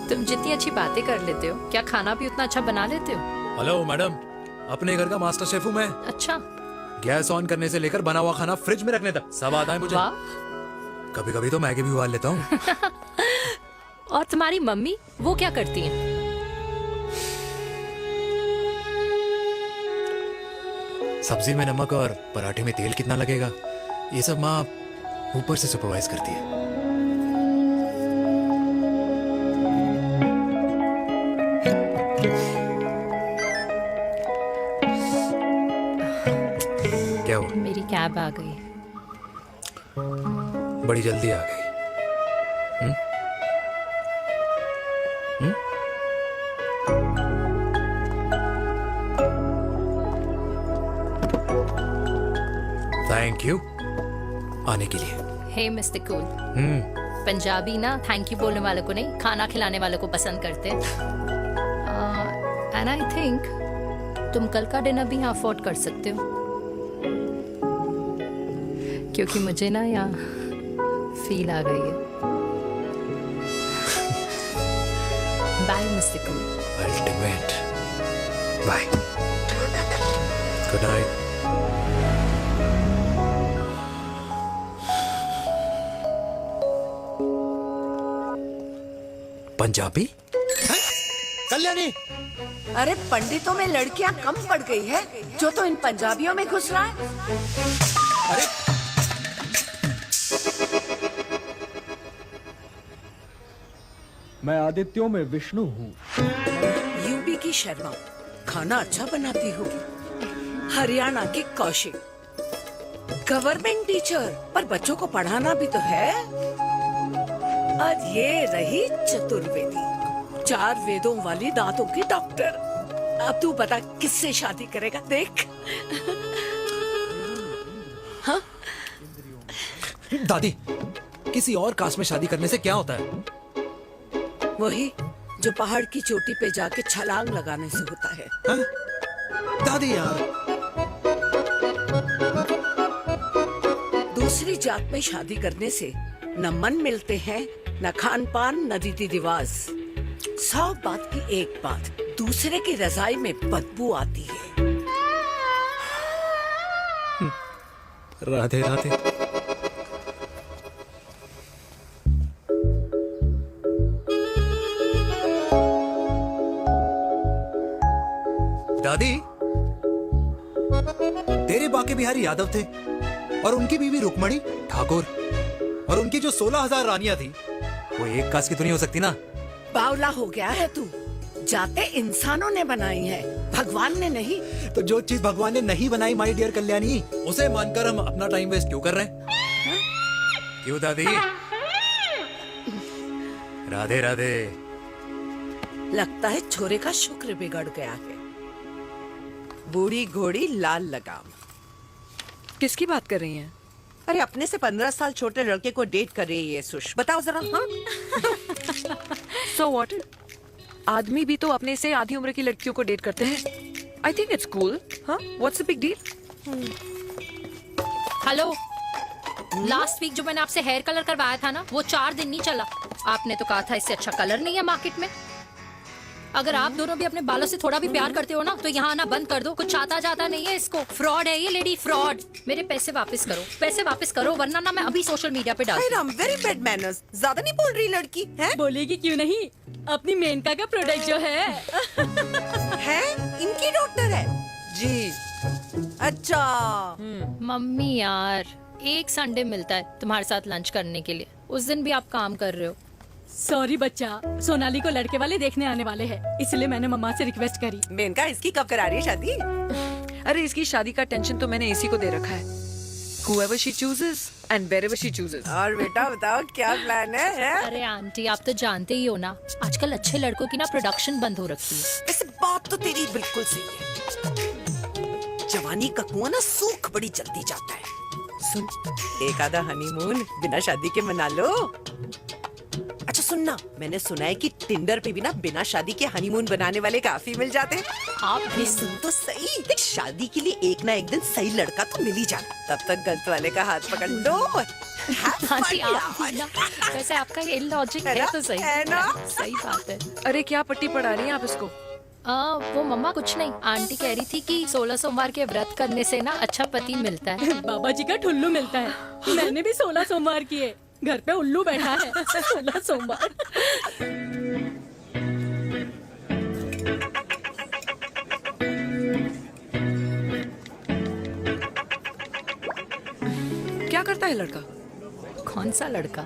तुम जितनी अच्छी बातें कर लेते हो, क्या खाना भी उतना अच्छा बना लेते हो? हेलो मैडम, अपने घर का मास्टर शेफ हूँ मैं। अच्छा। गैस ऑन करने से लेकर बना हुआ खाना फ्रिज में रखने तक सब आता है मुझे। वाह। कभी कभी तो मैगी भी उबाल लेता हूँ। और तुम्हारी मम्मी, वो क्या करती हैं? सब्जी में नमक और पराठे में तेल कितना लगेगा, ये सब माँ ऊपर से सुपरवाइज करती है। क्या हुआ? मेरी कैब आ गई। बड़ी जल्दी आ गई। थैंक यू आने के लिए। हे मिस्टर कूल, पंजाबी ना थैंक यू बोलने वालों को नहीं, खाना खिलाने वालों को पसंद करते हैं। एंड आई थिंक तुम कल का डिनर भी यहाँ अफोर्ड कर सकते हो, क्योंकि मुझे ना यहाँ फील आ गई है। Bye mister cool. Ultimate. Bye. Good night. Punjabi? Kalyani, अरे पंडितों में लड़कियां कम पड़ गई है जो तो इन पंजाबियों में घुस रहा है। अरे मैं आदित्यों में विष्णु हूँ। यूपी की शर्मा, खाना अच्छा बनाती होगी। हरियाणा के कौशिक, गवर्नमेंट टीचर, पर बच्चों को पढ़ाना भी तो है। और ये रही चतुर्वेदी, 4 वेदों वाली दांतों की डॉक्टर। अब तू बता किससे शादी करेगा? देख। हाँ? दादी, किसी और कास्ट में शादी करने से क्या होता है? वही जो पहाड़ की चोटी पे जाके छलांग लगाने से होता है। हा? दादी यार, दूसरी जात में शादी करने से न मन मिलते हैं, न खान पान, न रीति रिवाज। 100 बात की एक बात, दूसरे की रजाई में बदबू आती है। राधे राधे। दादी, तेरे बाके बिहारी यादव थे और उनकी बीवी रुक्मणी ठाकुर, और उनकी जो 16,000 रानियां थी वो एक कास्ट की तो नहीं हो सकती ना। बावला हो गया है तू। जाते इंसानों ने बनाई है, भगवान ने नहीं। तो जो चीज भगवान ने नहीं बनाई माय डियर कल्याणी, उसे मानकर हम अपना टाइम वेस्ट क्यों कर रहे हैं? क्यों दादी? राधे राधे। लगता है छोरे का शुक्र बिगड़ गया है। बूढ़ी घोड़ी लाल लगाम। किसकी बात कर रही हैं? अरे अपने से 15 साल छोटे लड़के को डेट कर रही है ये सुश। बताओ जरा। हाँ? So what? आदमी भी तो अपने से आधी उम्र की लड़कियों को डेट करते हैं। I think it's cool. हाँ? What's the big deal? Hello, last week जो मैंने आपसे हेयर कलर करवाया था ना, वो 4 दिन नहीं चला। आपने तो कहा था इससे अच्छा कलर नहीं है मार्केट में। अगर आप दोनों भी अपने बालों से थोड़ा भी प्यार करते हो ना, तो यहाँ आना बंद कर दो। कुछ आता जाता नहीं है इसको। फ्रॉड है ये लेडी, फ्रॉड। मेरे पैसे वापस करो, पैसे वापस करो, वरना ना मैं अभी सोशल मीडिया पे डाल। Very bad manners. ज्यादा नहीं बोल रही लड़की है? बोलेगी क्यों नहीं? अपनी मेनका का प्रोडक्ट जो है इनकी डॉक्टर है जी। अच्छा। मम्मी यार, एक संडे मिलता है तुम्हारे साथ लंच करने के लिए, उस दिन भी आप काम कर रहे हो। सॉरी बच्चा, सोनाली को लड़के वाले देखने आने वाले हैं, इसलिए मैंने मम्मा से रिक्वेस्ट करी। मेनका, इसकी कब करा रही है शादी? अरे इसकी शादी का टेंशन तो मैंने इसी को दे रखा है। Whoever she chooses and wherever she chooses. और बेटा बताओ क्या प्लान है? अरे आंटी, आप तो जानते ही हो ना, आजकल अच्छे लड़कों की ना प्रोडक्शन बंद हो रखी है। वैसे बात तो तेरी बिल्कुल सही है। जवानी का कुआं ना सूख बड़ी जल्दी जाता है। सुन, एक आधा हनीमून बिना शादी के मना लो। अच्छा सुनना, मैंने सुना है कि टिंडर पे भी ना बिना शादी के हनीमून बनाने वाले काफी मिल जाते हैं। आप भी सुन तो सही, देख शादी के लिए एक ना एक दिन सही लड़का तो मिल ही जाना, तब तक गलत वाले का हाथ पकड़ लो। आंटी आप भी ना, वैसे आपका ये लॉजिक है तो सही है ना? सही बात है। अरे क्या पट्टी पढ़ा रही हैं आप इसको? वो मम्मा कुछ नहीं, आंटी कह रही थी कि 16 सोमवार के व्रत करने से ना अच्छा पति मिलता है। बाबा जी का ठुल्लू मिलता है। मैंने भी 16 सोमवार किए, घर पे उल्लू बैठा है। 16 सोमवार। क्या करता है लड़का? कौन सा लड़का?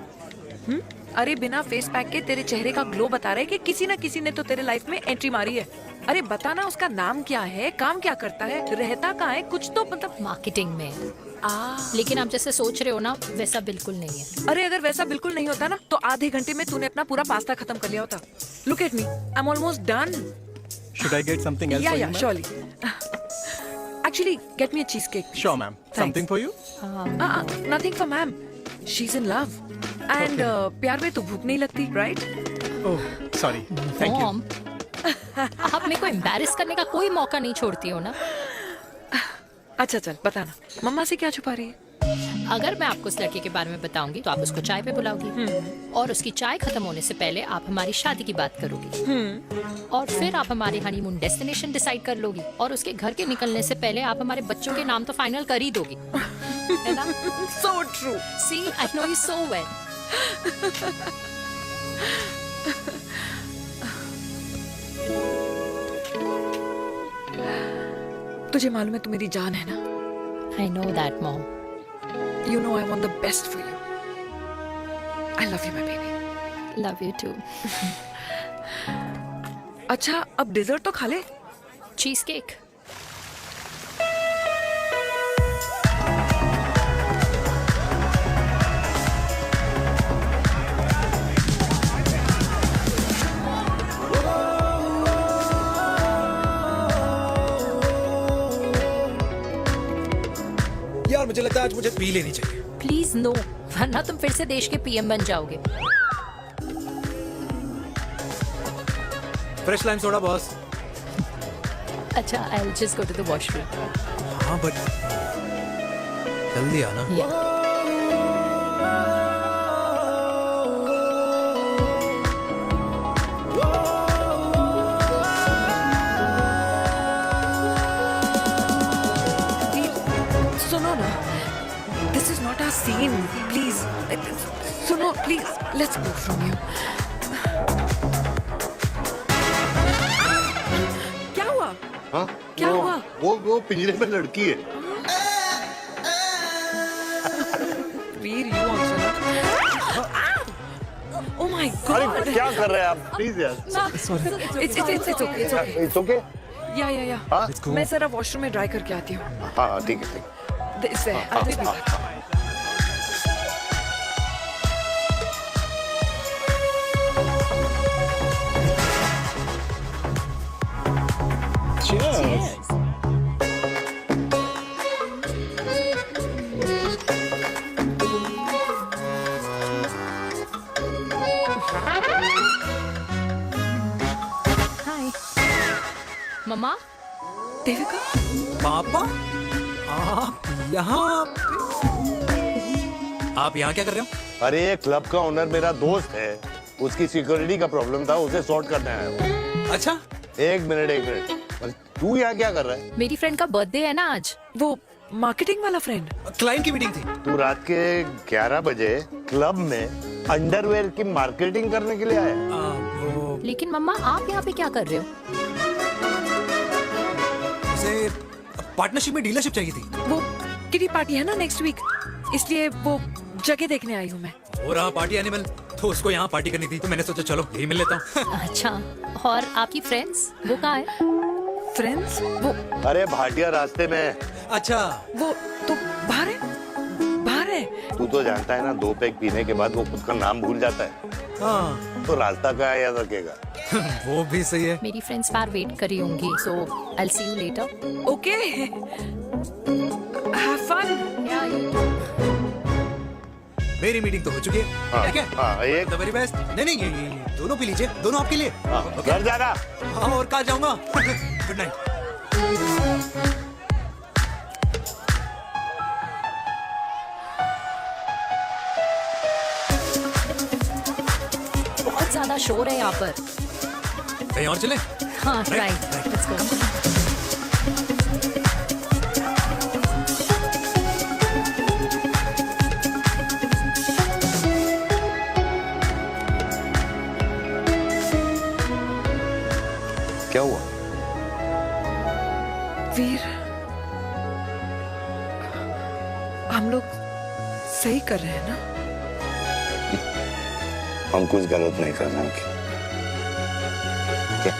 अरे बिना फेस पैक के तेरे चेहरे का ग्लो बता रहे कि किसी ना किसी ने तो तेरे लाइफ में एंट्री मारी है। अरे बताना उसका नाम क्या है, काम क्या करता है, रहता कहाँ है, कुछ तो मतलब। मार्केटिंग में। लेकिन आप जैसे सोच रहे हो ना वैसा बिल्कुल नहीं है। अरे अगर वैसा बिल्कुल नहीं होता ना तो आधे घंटे में तूने अपना पूरा पास्ता खत्म कर लिया होता। Look at me, I am almost done. Should I get something else for you, Yeah, ma'am? surely. Actually, get me a cheesecake. Sure, ma'am. Something for you? Nothing for ma'am. She's in love. And प्यार में तो भूख नहीं लगती, right? Oh, sorry. Thank you. Mom, आप मेरे को embarrass करने का कोई मौका नहीं छोड़ती हो ना। अच्छा चल बताना, मम्मा से क्या छुपा रही है? अगर मैं आपको उस लड़के के बारे में बताऊंगी तो आप उसको चाय पे बुलाओगी और उसकी चाय खत्म होने से पहले आप हमारी शादी की बात करोगी और फिर आप हमारे हनीमून डेस्टिनेशन डिसाइड कर लोगी और उसके घर के निकलने से पहले आप हमारे बच्चों के नाम तो फाइनल कर ही दोगी, है ना? So true. See, I know you so well. तुझे मालूम है तू मेरी जान है ना? I know that, Mom. You know I want the best for you. I love you, my baby. Love you too. अच्छा अब डिजर्ट तो खा ले। Cheese cake. यार मुझे लगता है आज मुझे पी लेनी चाहिए। प्लीज नो, वरना तुम फिर से देश के पीएम बन जाओगे। Fresh lime soda boss. अच्छा, I'll just go to the washroom. हाँ बट जल्दी आना। Yeah. सुनो ना, this is not our scene. Please, सुनो please, let's go from here. क्या हुआ? हाँ? क्या हुआ? वो पिंजरे में लड़की है। वीर, you also ना? Oh my God! अरे क्या कर रहे हैं आप? प्लीज यार। It's okay. It's okay? या हाँ? मैं जरा वॉशरूम में ड्राई करके आती हूँ। हाँ ठीक है। This है, I'll be back. Cheers. Hi. मम्मा, देविका, पापा, आप यहाँ क्या कर रहे हो? अरे ये क्लब का ओनर मेरा दोस्त है, उसकी सिक्योरिटी का प्रॉब्लम था, उसे सॉर्ट करने आया हूँ। अच्छा, एक मिनट तू यहाँ क्या कर रहा है? मेरी फ्रेंड का बर्थडे है ना आज। वो मार्केटिंग वाला फ्रेंड। क्लाइंट की मीटिंग थी। तू रात के 11 बजे क्लब में अंडरवेयर की मार्केटिंग करने के लिए आया? लेकिन मम्मा आप यहाँ पे क्या कर रहे हो? उसे पार्टनरशिप में डीलरशिप चाहिए थी। वो किटी पार्टी है ना नेक्स्ट वीक, इसलिए वो जगह देखने आई हूँ मैं। हो रहा पार्टी एनिमल, तो उसको यहाँ पार्टी करनी थी, तो मैंने सोचा चलो यही मिल लेता हूँ। अच्छा, और आपकी फ्रेंड्स वो कहाँ है? फ्रेंड्स वो अरे भाटिया रास्ते में। अच्छा, वो तो बाहर है। तू तो जानता है ना, 2 पैक पीने के बाद वो खुद का नाम भूल जाता है। हाँ। तो रास्ता क्या याद रखेगा? वो भी सही है। मेरी फ्रेंड्स बाहर वेट कर रही होंगी, so I'll see you later. Okay. Have fun. Yeah, you too. मेरी मीटिंग तो हो चुकी है। हाँ, ठीक है? हाँ, एक- द वेरी बेस्ट। नहीं, ये दोनों पी लीजिए, दोनों आपके लिए। ओके? घर जाना। हाँ, और कहाँ जाऊंगा? Good night. बहुत ज्यादा शोर है यहाँ पर। कहीं और चले? हाँ, राइट, लेट्स गो। क्या हुआ? वीर, हम लोग सही कर रहे हैं ना? हम कुछ गलत नहीं कर रहे हैं। क्या?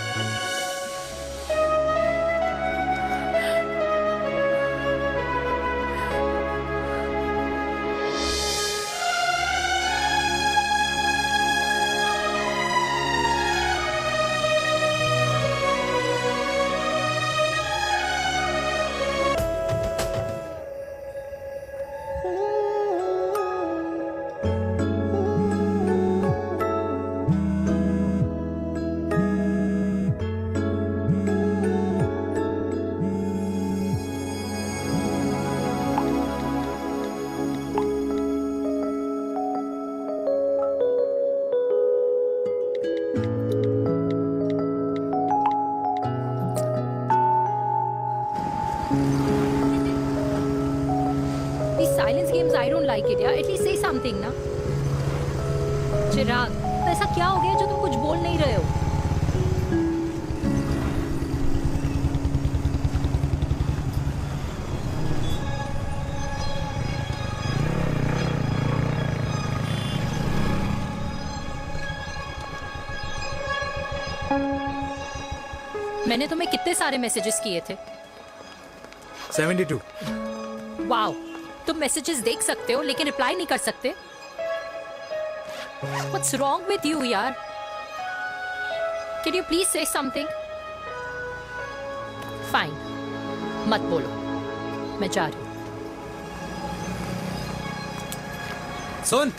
These silence games, I don't like it, yeah. At least say something, ना। चिराग, ऐसा क्या हो गया जो तुम कुछ बोल नहीं रहे हो? मैंने तुम्हें कितने सारे मैसेजेस किए थे? 72। वाओ, तुम मैसेजेस देख सकते हो लेकिन रिप्लाई नहीं कर सकते? What's wrong with you, यार? Can you please say something? Fine, मत बोलो, मैं जा रही हूँ। सुन,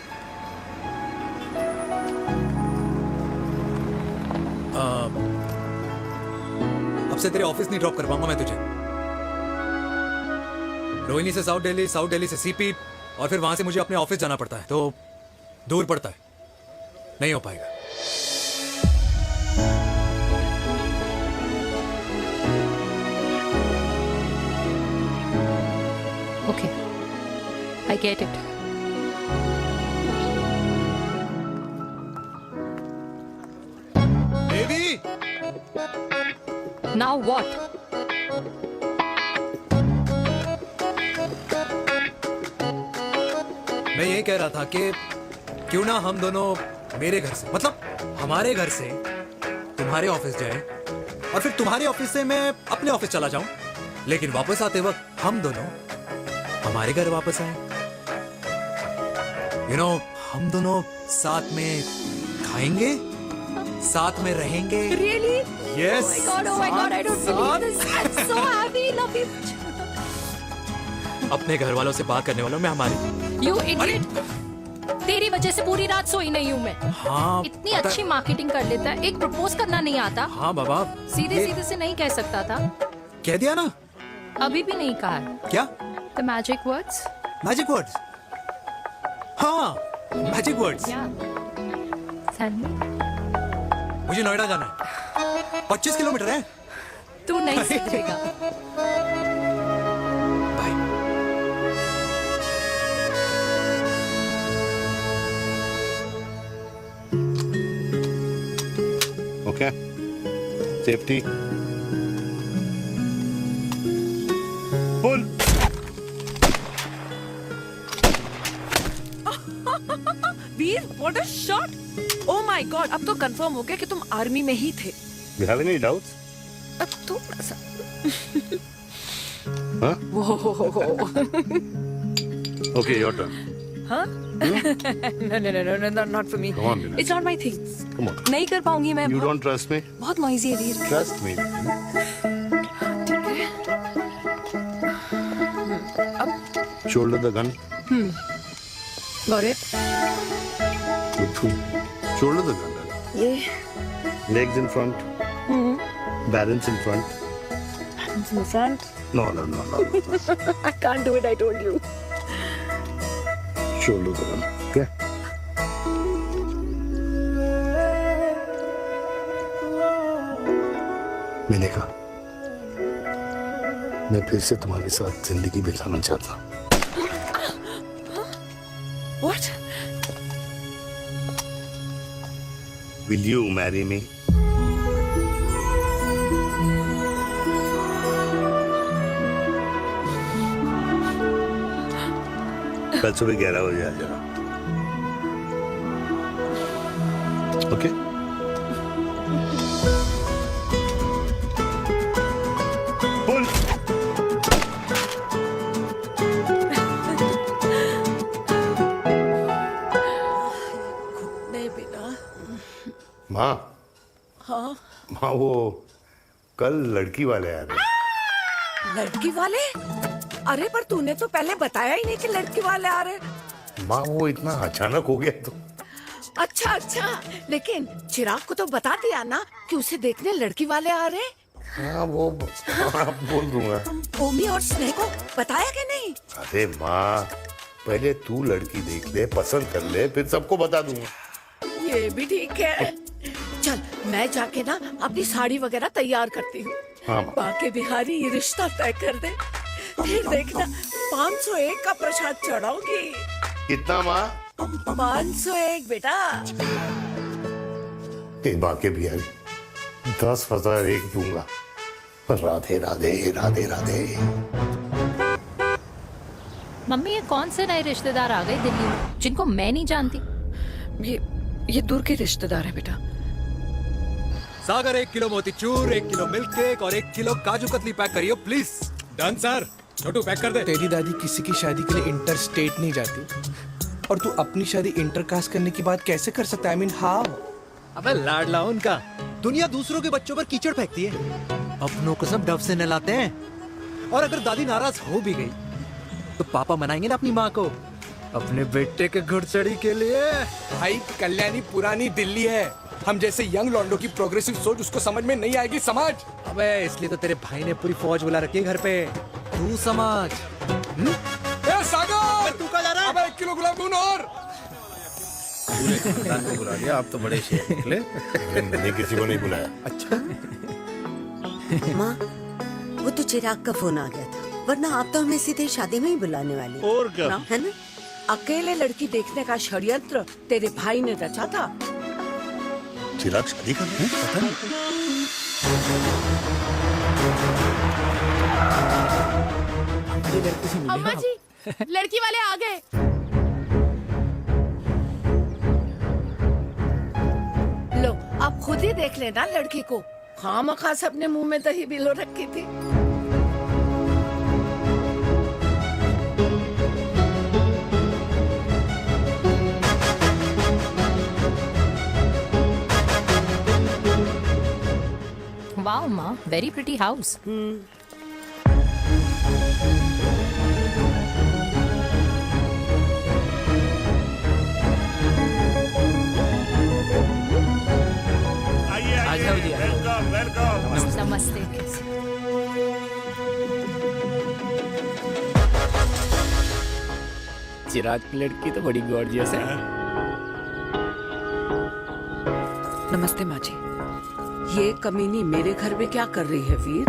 अब से तेरे ऑफिस नहीं ड्रॉप कर पाऊंगा मैं तुझे। रोहिणी से साउथ दिल्ली से सीपी, और फिर वहां से मुझे अपने ऑफिस जाना पड़ता है, तो दूर पड़ता है, नहीं हो पाएगा। Okay, I get it. Baby, Now what? मैं ये कह रहा था कि क्यों ना हम दोनों मेरे घर से, मतलब हमारे घर से तुम्हारे ऑफिस जाए, और फिर तुम्हारे ऑफिस से मैं अपने ऑफिस चला जाऊं, लेकिन वापस आते वक्त हम दोनों हमारे घर वापस आए। यू नो, हम दोनों साथ में खाएंगे, साथ में रहेंगे। Really? Yes. Oh my God, I don't believe this. I'm so happy, love you. अपने घर वालों से बात करने वालों में हमारी। You idiot. तेरी वजह से पूरी रात सोई नहीं हूँ मैं। हाँ, इतनी अच्छी मार्केटिंग कर लेता है, एक प्रपोज करना नहीं आता। हाँ बाबा, सीधे सीधे से नहीं कह सकता था? कह दिया ना। अभी भी नहीं कहा है। क्या? The magic words? Magic words? हाँ, मैजिक वर्ड्स। Tell me. मुझे नोएडा जाना है, 25 किलोमीटर है। तू नहीं सीखेगा। Bye. Okay, safety full. Veer, what a shot! Oh my god, अब तो कंफर्म हो गया कि तुम आर्मी में ही थे। You have any doubts? अब थोड़ा सा। Huh? Whoa. Okay, your turn. Huh? No, not for me. Come on, Dinesh. It's not my thing. Come on. नहीं कर पाऊंगी मैं। You don't trust me? बहुत नॉइजी है वीर। Trust me. अब Shoulder the gun. Gaurav, shoulder तो जाना, ये legs in front, balance in front. in front. No. I can't do it, I told you. Shoulder तो जाना, क्या? मैंने कहा मैं फिर से तुम्हारे साथ जिंदगी बिताना चाहता हूँ। What? Will you marry me? कल सुबह 11 बजे आ जाना। ओके? बोल। नहीं बेटा। माँ, हाँ, माँ वो कल लड़की वाले आ रहे। लड़की वाले? अरे पर तूने तो पहले बताया ही नहीं कि लड़की वाले आ रहे। माँ वो इतना अचानक हो गया तो। अच्छा अच्छा, लेकिन चिराग को तो बता दिया ना कि उसे देखने लड़की वाले आ रहे। हाँ वो बोल दूंगा। ओमी और स्नेह को बताया कि नहीं? अरे माँ, पहले तू लड़की देख ले, पसंद कर ले, फिर सबको बता दूंगा। ये भी ठीक है। चल मैं जाके ना अपनी साड़ी वगैरह तैयार करती हूँ। हाँ। बाके बिहारी ये रिश्ता तय कर दे, फिर देखना 501 का प्रसाद चढ़ाऊंगी। कितना माँ? 501 बेटा। बाके बिहारी 10,001 दूंगा। राधे राधे राधे राधे। मम्मी ये कौन से नए रिश्तेदार आ गए दिल्ली में जिनको मैं नहीं जानती? ये दूर के रिश्तेदार है बेटा। सागर 1 किलो मोतीचूर, 1 किलो मिल्क केक और 1 किलो काजू कतली पैक करियो please. Done sir. Chhotu pack कर दे। तेरी दादी किसी की शादी के लिए इंटर स्टेट नहीं जाती, और तू अपनी शादी इंटर कास्ट करने की बात कैसे कर सकता है? I mean, how? अबे लाडला उनका। दुनिया दूसरों के बच्चों पर कीचड़ फेंकती है, अपनों को सब डब से नहलाते हैं। और अगर दादी नाराज हो भी गई तो पापा मनाएंगे ना अपनी माँ को अपने बेटे के घुड़चड़ी के लिए। भाई कल्याणी पुरानी दिल्ली है, हम जैसे यंग लॉन्डो की प्रोग्रेसिव सोच उसको समझ में नहीं आएगी। समझ? अबे इसलिए तो तेरे भाई ने पूरी फौज बुला रखी है घर पे, तू समझ। ए सागर, तू कहाँ जा रहा है? अबे 1 किलो गुलाब जामुन और। पूरे खानदान को बुला लिया, आप तो बड़े शेर निकले। मैंने किसी को नहीं बुलाया। अच्छा। माँ, वो तो चिराग का फोन आ गया था, वरना आप तो हमें सीधे शादी में ही बुलाने वाली। और क्या? है ना? अकेले लड़की देखने का षड्यंत्र तेरे भाई ने रचा था। चिराग शादी कर रहे हैं? पता नहीं। अम्मा जी, लड़की वाले आ गए। लो आप खुद ही देख लेना लड़की को। खामखा सबने मुंह में दही बिलो रखी थी। वाओ माँ, very pretty house. Welcome welcome. नमस्ते। चिराग की लड़की तो बड़ी गॉर्जियस है। नमस्ते माँ जी। ये कमीनी मेरे घर में क्या कर रही है वीर?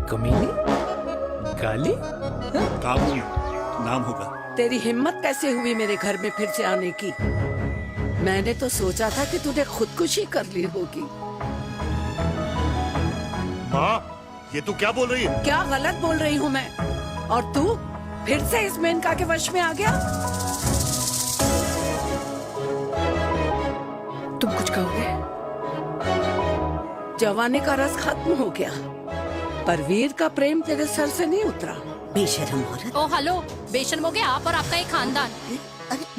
कमीनी? गाली? काबू नाम होगा। तेरी हिम्मत कैसे हुई मेरे घर में फिर से आने की? मैंने तो सोचा था कि तूने खुदकुशी कर ली होगी। माँ, ये तू क्या बोल रही है? क्या गलत बोल रही हूँ मैं? और तू फिर से इस मेनका के वश में आ गया? तुम कुछ कहोगे? जवानी का रस खत्म हो गया, पर वीर का प्रेम तेरे सर से नहीं उतरा। बेशरम औरत। ओ हेलो, बेशर्म हो गए आप और आपका एक खानदान।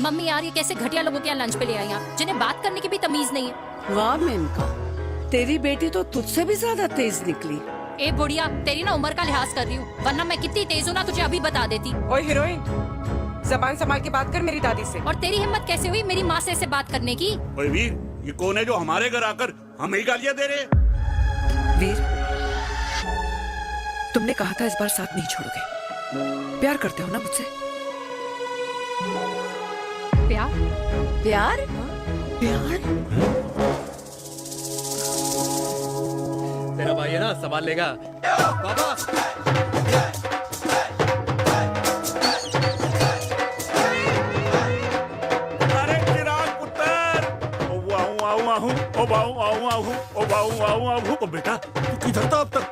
मम्मी यार, ये कैसे घटिया लोगों के यहाँ लंच पे ले आई हैं, जिन्हें बात करने की भी तमीज नहीं है। वाह मेनका, तेरी बेटी तो तुझसे भी ज्यादा तेज निकली। ए बुढ़िया, तेरी ना उम्र का लिहाज कर रही हूँ, वरना मैं कितनी तेज हूँ ना तुझे अभी बता देती। ओए हीरोइन, जबान संभाल के बात कर मेरी दादी से। और तेरी हिम्मत कैसे हुई मेरी माँ से ऐसे बात करने की? ओए वीर, ये कौन है जो हमारे घर आकर हमें ही गालियां दे रहे हैं? वीर, तुमने कहा था इस बार साथ नहीं छोड़ोगे। प्यार करते हो ना मुझसे? प्यार? प्यार? प्यार? तेरा भाई है ना, संभाल लेगा। पापा अरे चिराग पुत्र, ओ वाहू वाहू वाहू, ओ वाहू वाहू वाहू, ओ वाहू वाहू वाहू। ओ बेटा, तू किधर था अब तक?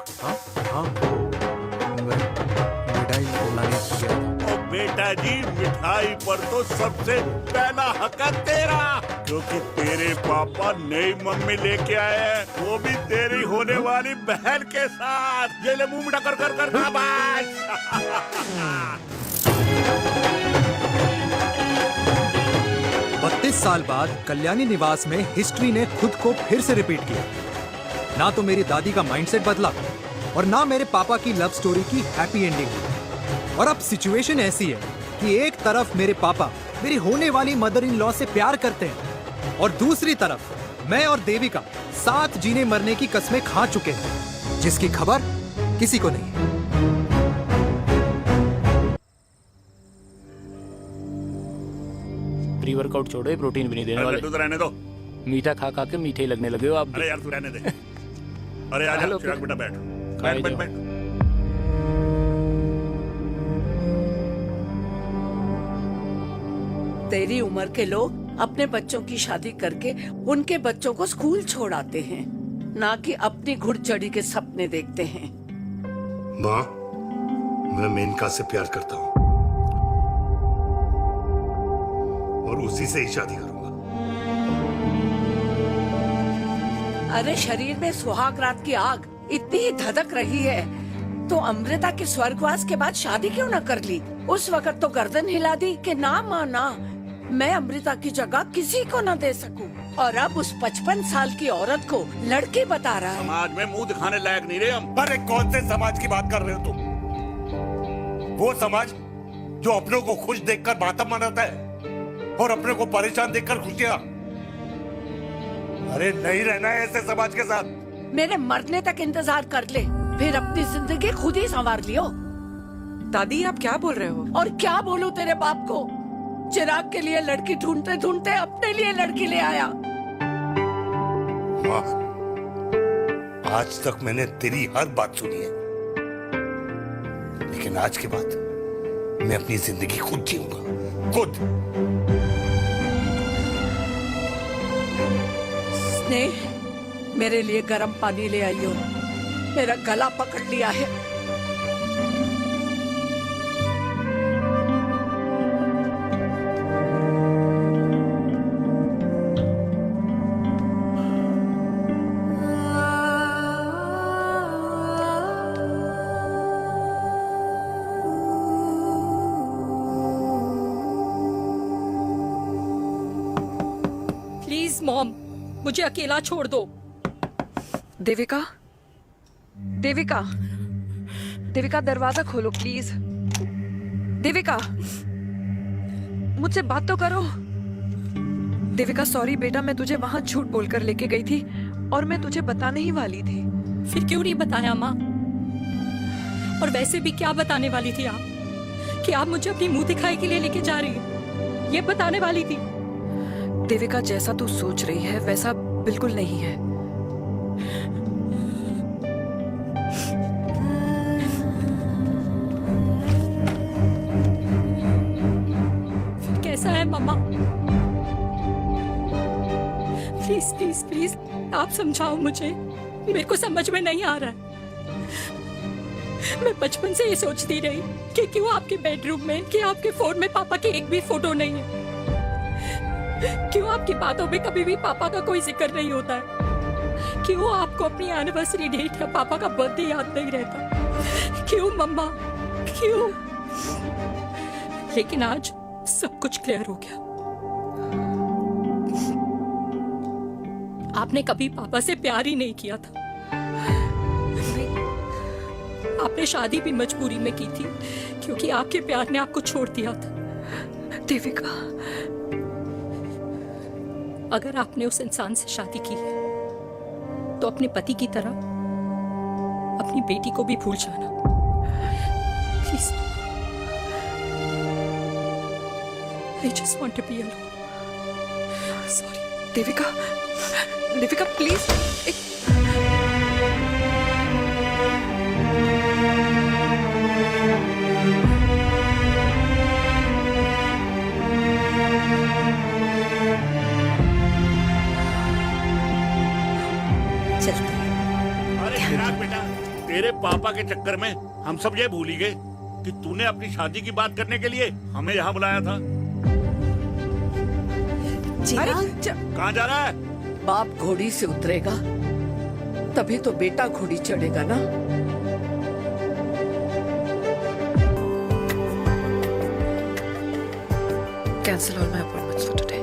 मिठाई लाने गया था। ओ बेटा जी, मिठाई पर तो सबसे पहला हक है तेरा, क्योंकि तेरे पापा नई मम्मी लेके आए हैं, वो भी तेरी होने वाली बहन के साथ। ये ले मुंह मीठा कर कर कर शाबाश। 32 साल बाद कल्याणी निवास में हिस्ट्री ने खुद को फिर से रिपीट किया। ना तो मेरी दादी का माइंडसेट बदला और ना मेरे पापा की लव स्टोरी की हैप्पी एंडिंग। और अब सिचुएशन ऐसी है कि एक तरफ मेरे पापा मेरी होने वाली मदर इन लॉ से प्यार करते हैं और दूसरी तरफ मैं और देविका साथ जीने मरने की कस्में खा चुके हैं, जिसकी खबर किसी को नहीं है। प्री वर्कआउट छोड़ो, ये प्रोटीन भी नहीं देने वाले। तू तो रहने दो, मीठा खा खा के मीठे ही लगने लगे हो आप। अरे यार तू रहने दे। अरे आजा चिराग बेटा, बैठ बैठ बैठ बैठ। तेरी उम्र के लोग अपने बच्चों की शादी करके उनके बच्चों को स्कूल छोड़ाते हैं, ना कि अपनी घुड़चढ़ी के सपने देखते हैं। माँ, मैं मेनका से प्यार करता हूँ और उसी से ही शादी करूंगा। अरे शरीर में सुहाग रात की आग इतनी ही धधक रही है तो अमृता के स्वर्गवास के बाद शादी क्यों न कर ली? उस वक्त तो गर्दन हिला दी कि ना माना, मैं अमृता की जगह किसी को न दे सकूं। और अब उस 55 साल की औरत को लड़के बता रहा है। समाज में मुंह दिखाने लायक नहीं रहे हम। अरे कौन से समाज की बात कर रहे हो तुम? वो समाज जो अपनों को खुश देखकर मातम मनाता है और अपने को परेशान देखकर खुशियां। अरे नहीं रहना है ऐसे समाज के साथ। मेरे मरने तक इंतजार कर ले, फिर अपनी जिंदगी खुद ही संवार लियो। दादी, आप क्या बोल रहे हो? और क्या बोलूं तेरे बाप को? चिराग के लिए लड़की ढूंढते ढूंढते अपने लिए लड़की ले आया। माँ, आज तक मैंने तेरी हर बात सुनी है, लेकिन आज के बाद मैं अपनी जिंदगी खुद जीऊंगा, खुद। स्नेह, मेरे लिए गर्म पानी ले आइयो, मेरा गला पकड़ लिया है। प्लीज मॉम, मुझे अकेला छोड़ दो। देविका, देविका, देविका दरवाजा खोलो प्लीज। देविका, मुझसे बात तो करो। देविका सॉरी बेटा, मैं तुझे वहां झूठ बोलकर लेके गई थी और मैं तुझे बताने ही वाली थी। फिर क्यों नहीं बताया माँ? और वैसे भी क्या बताने वाली थी आप? कि आप मुझे अपनी मुंह दिखाई के लिए लेके जा रही हैं, ये बताने वाली थी। देविका, जैसा तू सोच रही है वैसा बिल्कुल नहीं है। फिर कैसा है मम्मा? प्लीज प्लीज प्लीज आप समझाओ मुझे, मेरे को समझ में नहीं आ रहा है। मैं बचपन से ये सोचती रही कि क्यों आपके बेडरूम में, कि आपके फोन में पापा की एक भी फोटो नहीं है, क्यों आपकी बातों में कभी भी पापा का कोई जिक्र नहीं होता है, क्यों आपको अपनी एनिवर्सरी डेट या पापा का बर्थडे याद नहीं रहता, क्यों मम्मा, क्यों? लेकिन आज सब कुछ क्लियर हो गया। आपने कभी पापा से प्यार ही नहीं किया था। आपने शादी भी मजबूरी में की थी क्योंकि आपके प्यार ने आपको छोड़ दिया था। देविका, अगर आपने उस इंसान से शादी की है तो अपने पति की तरह अपनी बेटी को भी भूल जाना please. I just want to be alone. Sorry Devika, Devika please. अरे चिराग बेटा, तेरे पापा के चक्कर में हम सब ये भूल ही गए कि तूने अपनी शादी की बात करने के लिए हमें यहाँ बुलाया था। कहाँ जा रहा है? बाप घोड़ी से उतरेगा तभी तो बेटा घोड़ी चढ़ेगा ना। Cancel all my appointments for today.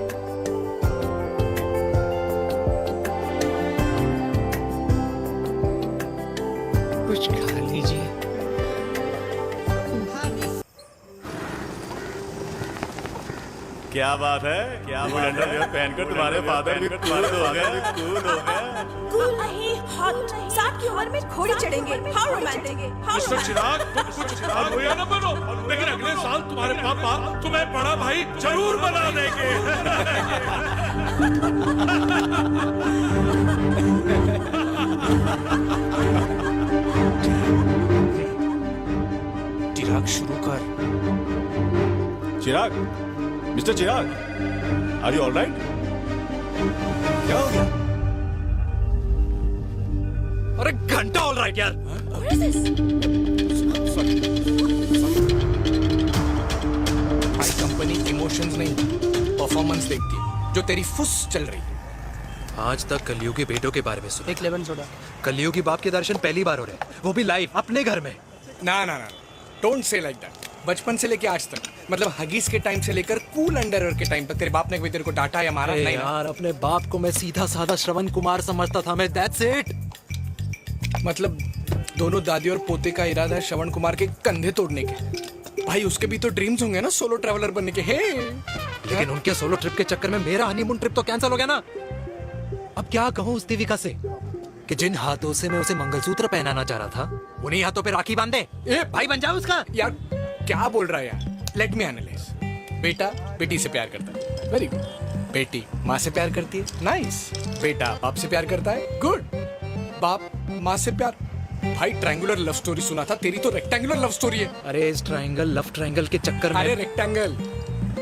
कुछ खा लीजिए। क्या बात है? क्या अंडरवियर पहनकर तुम्हारे फादर भी कूल हो गए। कूल नहीं, हॉट। 60 की उम्र में घोड़ी चढ़ेंगे। How romantic. मिस्टर चिराग, तुम कुछ रोया न बनो, लेकिन अगले साल तुम्हारे पापा तुम्हें बड़ा भाई जरूर बना देंगे। चिराग शुरू कर। Chirag, mister Chirag, are you alright? क्या हो गया? अरे घंटा ऑलराइट यार। भाई कंपनी इमोशंस नहीं परफॉर्मेंस देखती है, जो तेरी फुस चल रही है। आज तक कलयुगी बेटों के बारे में सुना। एक लेमन सोडा। कलयुगी बाप के दर्शन पहली बार हो रहे हैं, वो भी लाइव अपने घर में। ना ना ना, डोंट से लाइक दैट। बचपन से लेके आज तक, मतलब हगीज के टाइम से लेकर कूल अंडरवेयर के टाइम तक तेरे बाप ने कभी तेरे को डांटा या मारा? नहीं यार, अपने बाप को मैं सीधा साधा श्रवण कुमार समझता था मैं, दैट्स इट। मतलब दोनों दादी और पोते का इरादा है श्रवण कुमार के कंधे तोड़ने के। भाई उसके भी तो ड्रीम्स होंगे ना सोलो ट्रैवलर बनने के। हे लेकिन उनके सोलो ट्रिप के चक्कर में मेरा हनीमून ट्रिप तो कैंसिल हो गया ना। अब क्या कहूँ उस देविका से कि जिन हाथों से मैं उसे मंगलसूत्र पहनाना चाह रहा था, उन्हीं हाथों पे राखी बांध दे। भाई बन जाओ उसका। यार क्या बोल रहा है यार? Let me analyse. बेटा बेटी से प्यार करता है, वेरी गुड। बेटी माँ से प्यार करती है, नाइस। बेटा बाप से प्यार करता है, गुड। बाप माँ से प्यार। भाई ट्रायंगुलर लव स्टोरी सुना था, तेरी तो रेक्टेंगुलर लव स्टोरी है। अरे इस ट्रायंगल लव ट्रायंगल के चक्कर में, अरे रेक्टेंगल,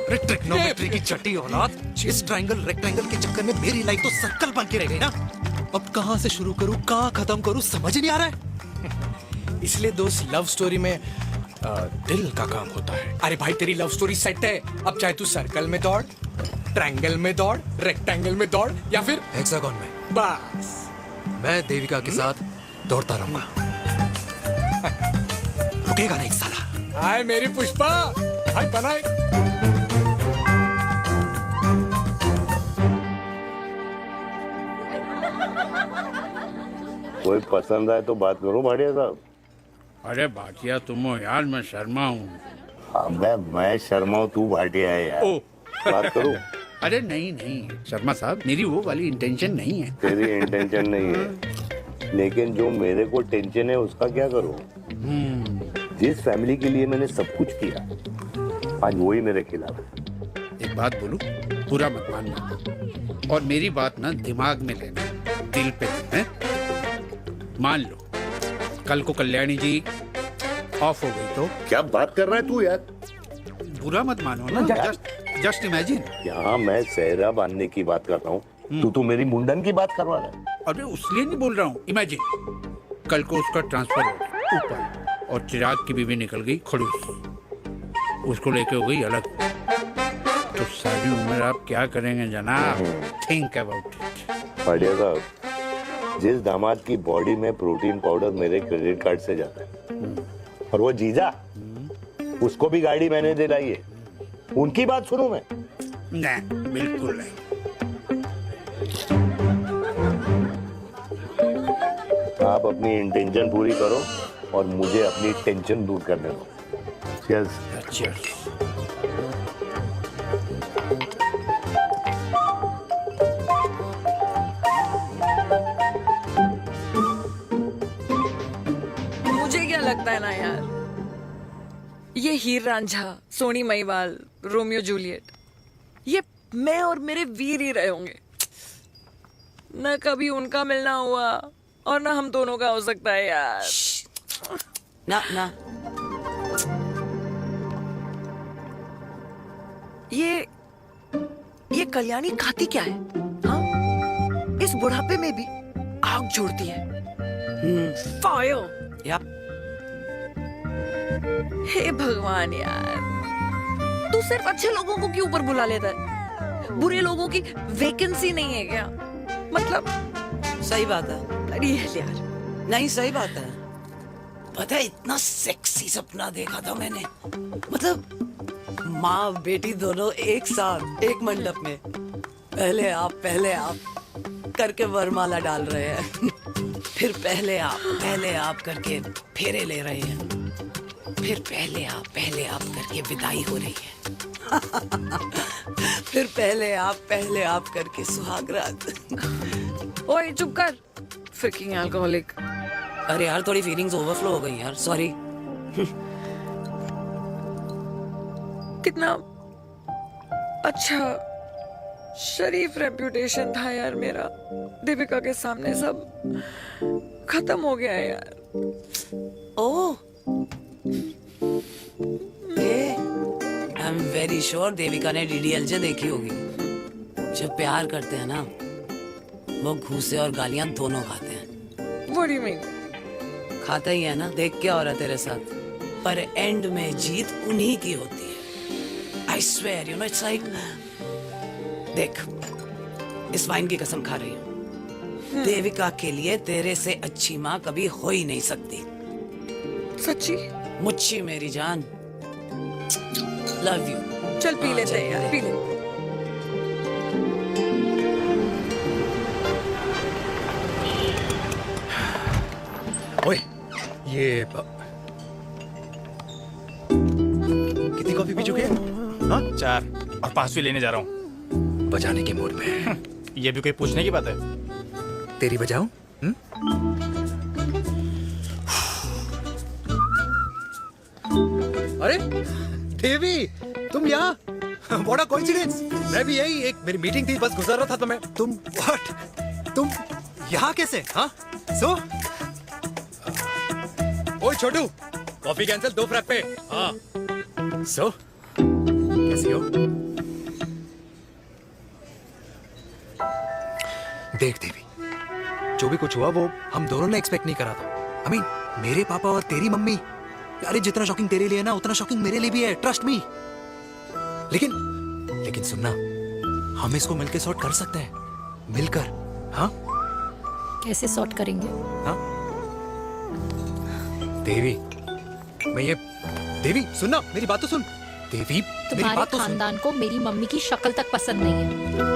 ट्रिग्नोमेट्री की छठी औलाद, इस ट्रायंगल रेक्टेंगल के चक्कर में मेरी लाइफ तो सर्कल बन के रह गई ना। अब कहाँ से शुरू करूँ, कहाँ खत्म करूँ, समझ ही नहीं आ रहा है। इसलिए दोस्त लव स्टोरी में दिल का काम होता है। अरे भाई तेरी लव स्टोरी सेट है, अब चाहे तू सर्कल में दौड़, ट्रायंगल में दौड़, रेक्टेंगल में दौड़ या फिर हेक्सागन में, बस मैं देविका के साथ दौड़ता रहूंगा। रुकेगा नहीं साला। हाय मेरी पुष्पा, भाई बनाए। कोई पसंद आए तो बात करो भाटिया साहब। अरे भाटिया तुम हो यार, मैं शर्मा हूँ। अबे मैं शर्मा हूँ, तू भाटिया है यार। बात करो। अरे नहीं नहीं शर्मा साहब, मेरी वो वाली इंटेंशन नहीं है। तेरी इंटेंशन नहीं है, लेकिन जो मेरे को टेंशन है उसका क्या करूँ? जिस फैमिली के लिए मैंने सब कुछ किया, आज वही मेरे खिलाफ है। एक बात बोलूं, बुरा मत मानना, और मेरी बात ना दिमाग में लेना, दिल पे है। मान लो कल को कल्याणी जी ऑफ हो गई तो? क्या बात कर रहा है तू यार? बुरा मत मानो ना, जस्ट इमेजिन। यहाँ मैं सेहरा बांधने की बात कर रहा हूँ, तू मेरी मुंडन की बात करवा रहा है। अरे उसलिए नहीं बोल रहा हूँ, इमेजिन कल को उसका ट्रांसफर हो गया ऊपर और चिराग की बीवी निकल गई खड़ूस, उसको लेके हो गई अलग, तो सारी उम्र आप क्या करेंगे जनाब? Think about it. बढ़िया साहब, जिस दामाद की बॉडी में प्रोटीन पाउडर मेरे क्रेडिट कार्ड से जाता है, और वो जीजा, उसको भी गाड़ी मैंने दिलाई है, उनकी बात सुनूं मैं? नहीं, बिल्कुल नहीं। आप अपनी इंटेंशन पूरी करो, और मुझे अपनी टेंशन दूर करने दो। Cheers. Cheers. मुझे क्या लगता है ना यार, ये हीर रांझा, सोनी महिवाल, रोमियो जूलियट, ये मैं और मेरे वीर ही रहे होंगे। न कभी उनका मिलना हुआ और ना हम दोनों का हो सकता है यार। ना ना, ये कल्याणी खाती क्या है? हाँ? इस बुढ़ापे में भी आग जोड़ती है। फायर। यप। हे भगवान यार, तू सिर्फ अच्छे लोगों को क्यों ऊपर बुला लेता है? बुरे लोगों की वैकेंसी नहीं है क्या? मतलब सही बात है। अरे यार, नहीं सही बात है। पता है इतना सेक्सी सपना देखा था मैंने, मतलब माँ बेटी दोनों एक साथ एक मंडप में, पहले आप करके वरमाला डाल रहे हैं, फिर पहले आप करके फेरे ले रहे हैं, फिर पहले आप करके विदाई हो रही है, फिर पहले आप करके सुहाग रात। ओए चुप कर, फ्रिकिंग अल्कोहलिक। अरे यार थोड़ी फीलिंग्स ओवरफ्लो हो गई यार, सॉरी। कितना अच्छा शरीफ रेप्यूटेशन था यार मेरा, दीपिका के सामने सब खत्म हो गया है यार। Oh, I am very sure Devika ने डीडीएलजे देखी होगी। जब प्यार करते हैं ना, वो घूसे और गालियां दोनों खाते हैं। What do you mean? खाता ही है ना, देख क्या हो रहा है तेरे साथ, पर एंड में जीत उन्हीं की होती है। I swear, you know, it's like, देख, इस वाइन की कसम खा रही हूँ, देविका के लिए तेरे से अच्छी माँ कभी हो ही नहीं सकती। सच्ची? मुच्छी मेरी जान, लव यू। चल पी लेते हैं यार, पी ले। ओए, ये कितनी कॉफी पी चुके हैं? हाँ? 4 और 5वीं लेने जा रहा हूँ। बजाने के मूड में। ये भी कोई पूछने की बात है? तेरी बजाऊं? अरे देवी, तुम यहाँ? What a coincidence! मैं भी यही, एक मेरी मीटिंग थी, बस गुजर रहा था तो मैं, तुम यहाँ कैसे? हाँ? ओए छोटू, कॉफी कैंसिल, 2 फ्रैप पे। हाँ। कैसी हो? देख देवी, जो भी कुछ हुआ वो हम दोनों ने एक्सपेक्ट नहीं करा था। I mean, मेरे पापा और तेरी मम्मी, अरे जितना शॉकिंग तेरे लिए ना, उतना शॉकिंग मेरे लिए भी है, ट्रस्ट मी। लेकिन सुनना, हम इसको मिलकर सॉर्ट कर सकते हैं, मिलकर। हाँ? कैसे सॉर्ट करेंगे? हाँ? देवी, देवी सुनना, मेरी बात तो सुन। देवी, मेरी बात तो सुन। खानदान को मेरी मम्मी की शक्ल तक पसंद नहीं है,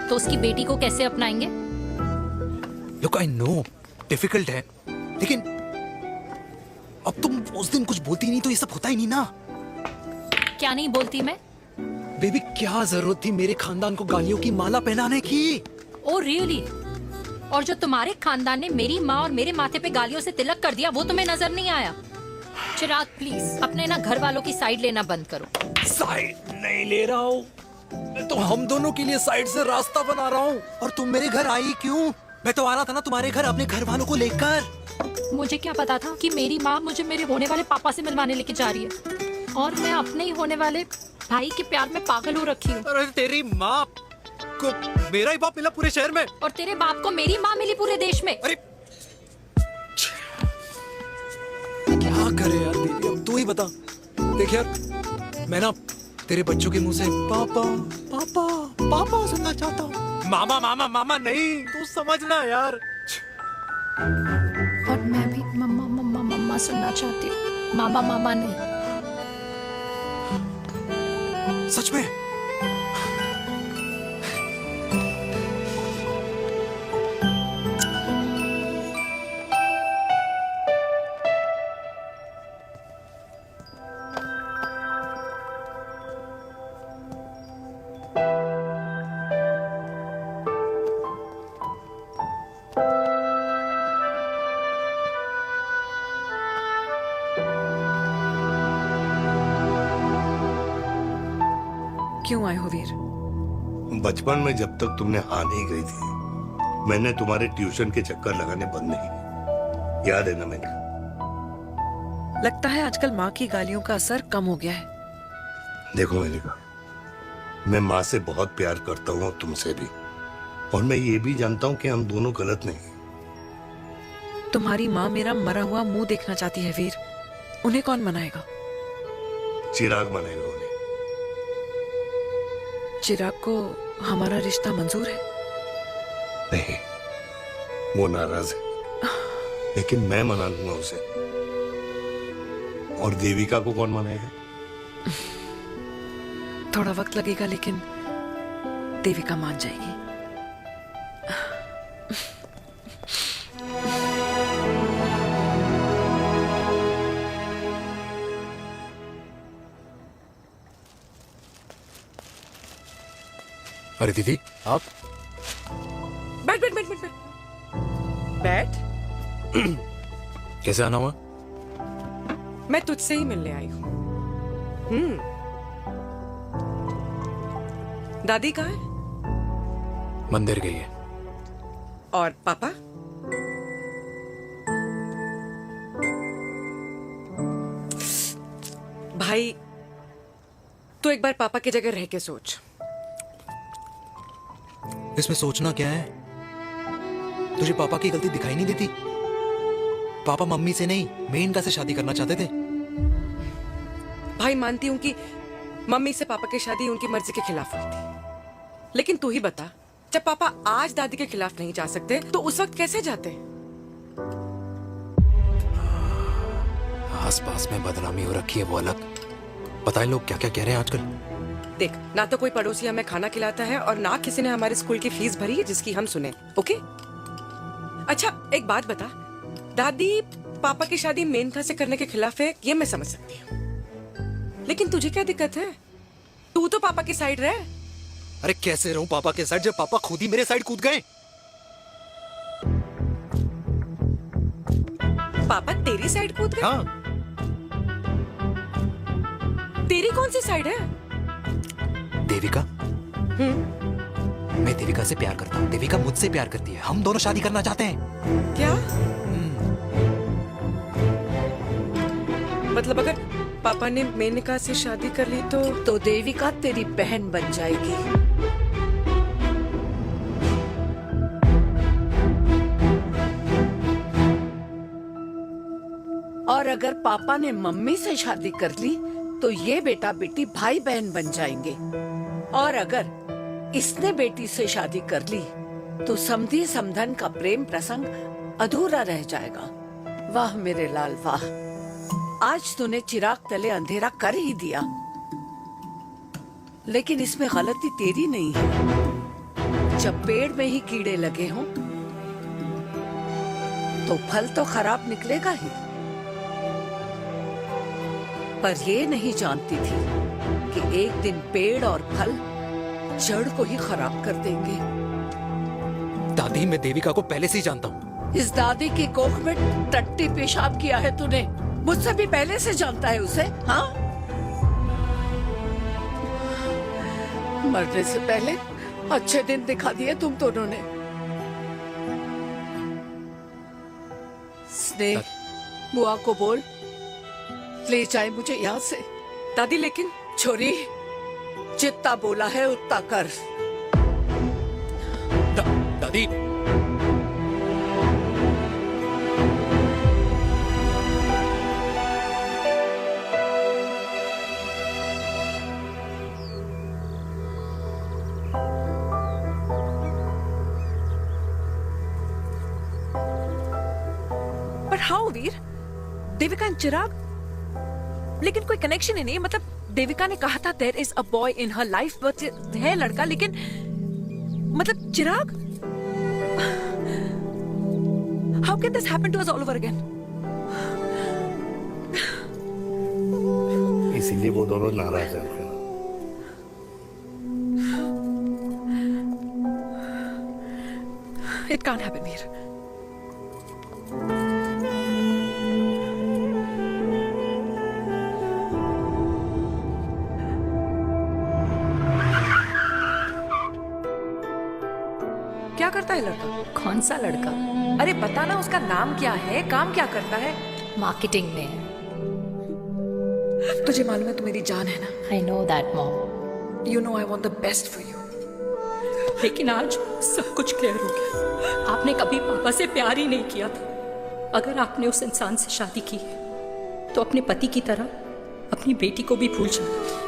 तो उसकी बेटी को कैसे अपनाएंगे? Look, I know, डिफिकल्ट है, लेकिन अब तुम उस दिन कुछ बोलती नहीं तो ये सब होता ही नहीं ना। क्या नहीं बोलती मैं? बेबी, क्या जरूरत थी मेरे खानदान को गालियों की माला पहनाने की? Oh really? और जो तुम्हारे खानदान ने मेरी माँ और मेरे माथे पे गालियों से तिलक कर दिया, वो तुम्हें नजर नहीं आया? चिराग प्लीज अपने ना घर वालों की साइड लेना बंद करो। साइड नहीं ले रहा हूँ, मैं तो हम दोनों के लिए साइड से रास्ता बना रहा हूँ। और तुम मेरे घर आई क्यों? मैं तो आ रहा था ना तुम्हारे घर अपने घर वालों को लेकर। मुझे क्या पता था कि मेरी माँ मुझे मेरे होने वाले पापा से मिलवाने लेके जा रही है, और मैं अपने ही होने वाले भाई के प्यार में पागल हो रखी हूँ। अरे तेरी माँ को मेरा ही बाप मिला पूरे शहर में, और तेरे बाप को मेरी माँ मिली पूरे देश में। अरे क्या करे यार दीदी, अब तू ही बता। देख यार, मैं ना तेरे बच्चों के मुंह से पापा पापा पापा सुनना चाहता हूँ। मामा मामा मामा नहीं, तू समझना यार। और मैं भी मम्मा मम्मा मम्मा सुनना चाहती हूँ, मामा मामा नहीं। सच में? क्यों आए हो वीर? बचपन में जब तक तुमने हाँ नहीं गई थी, मैंने तुम्हारे ट्यूशन के चक्कर लगाने बंद नहीं किए। याद है ना मैंने? लगता है आजकल माँ की गालियों का असर कम हो गया है। देखो मेनका, मैं माँ से बहुत प्यार करता हूँ और तुमसे भी, और मैं ये भी जानता हूँ कि हम दोनों गलत नहीं। तुम्हारी माँ मेरा मरा हुआ मुंह देखना चाहती है वीर। उन्हें कौन मनाएगा? चिराग मनाएगा उन्हें। चिराग को हमारा रिश्ता मंजूर है? नहीं, वो नाराज है, लेकिन मैं मना लूंगा उसे। और देविका को कौन मनाएगा? थोड़ा वक्त लगेगा, लेकिन देविका मान जाएगी। अरे दीदी, आप बैठ बैठ बैठ बैठ बैठ। बैठ। कैसे आना हुआ? मैं तुझसे ही मिलने आई हूँ। दादी कहाँ है? मंदिर गई है। और पापा? भाई, तू एक बार पापा की जगह रह के सोच। इसमें सोचना क्या है? तुझे पापा की गलती दिखाई नहीं देती? पापा मम्मी से नहीं, मेनका से शादी करना चाहते थे। भाई, मानती हूं कि मम्मी से पापा की शादी उनकी मर्जी के खिलाफ हुई थी, लेकिन तू ही बता, जब पापा आज दादी के खिलाफ नहीं जा सकते तो उस वक्त कैसे जाते? आस पास में बदनामी हो रखी है, वो अलग। पता है लोग क्या क्या कह रहे हैं आजकल? देख, ना तो कोई पड़ोसी हमें खाना खिलाता है और ना किसी ने हमारे स्कूल की फीस भरी है जिसकी हम सुने। ओके? अच्छा, एक बात बता, दादी पापा की शादी मेनका से करने के खिलाफ है, ये मैं समझ सकती हूँ, लेकिन तुझे क्या दिक्कत है? तू तो पापा की साइड रहे। अरे कैसे रहूं पापा के साइड जब पापा खुद ही मेरे साइड कूद गए? पापा तेरी साइड कूद गए? हाँ। तेरी कौन सी साइड है? देविका। मैं देविका से प्यार करता हूँ, देविका मुझसे प्यार करती है, हम दोनों शादी करना चाहते हैं। क्या? मतलब अगर पापा ने मेनका से शादी कर ली तो देविका तेरी बहन बन जाएगी। और अगर पापा ने मम्मी से शादी कर ली तो ये बेटा बेटी भाई बहन बन जाएंगे। और अगर इसने बेटी से शादी कर ली तो समधी समधन का प्रेम प्रसंग अधूरा रह जाएगा। वाह मेरे लाल वाह, आज तूने चिराग तले अंधेरा कर ही दिया, लेकिन इसमें गलती तेरी नहीं है। जब पेड़ में ही कीड़े लगे हों तो फल तो खराब निकलेगा ही। पर ये नहीं जानती थी कि एक दिन पेड़ और फल जड़ को ही खराब कर देंगे। दादी, मैं देविका को पहले से ही जानता हूँ। इस दादी की कोख में टट्टी पेशाब किया है तूने, मुझसे भी पहले से जानता है उसे। हाँ, मरने से पहले अच्छे दिन दिखा दिए तुम दोनों ने। स्नेह, बुआ को बोल ले जाए मुझे यहाँ से। दादी, लेकिन छोरी, जितना बोला है उतना कर। दादी, पर हाउ वीर? देविका एंड चिराग, लेकिन कोई कनेक्शन ही नहीं। मतलब देविका ने कहा था there is a boy in her life, but है लड़का, लेकिन मतलब Chirag, how can this happen to us all over again? इसीलिए वो दोनों नाराज हैं। It can't happen Veer. है लड़का? कौन सा लड़का? अरे बता ना, उसका नाम क्या है, काम क्या करता है? मार्केटिंग में है। तुझे मालूम है तू मेरी जान है ना? I know that mom. You know I want the best for you. लेकिन आज सब कुछ क्लियर हो गया। आपने कभी पापा से प्यार ही नहीं किया था। अगर आपने उस इंसान से शादी की है तो अपने पति की तरह अपनी बेटी को भी भूल जाना।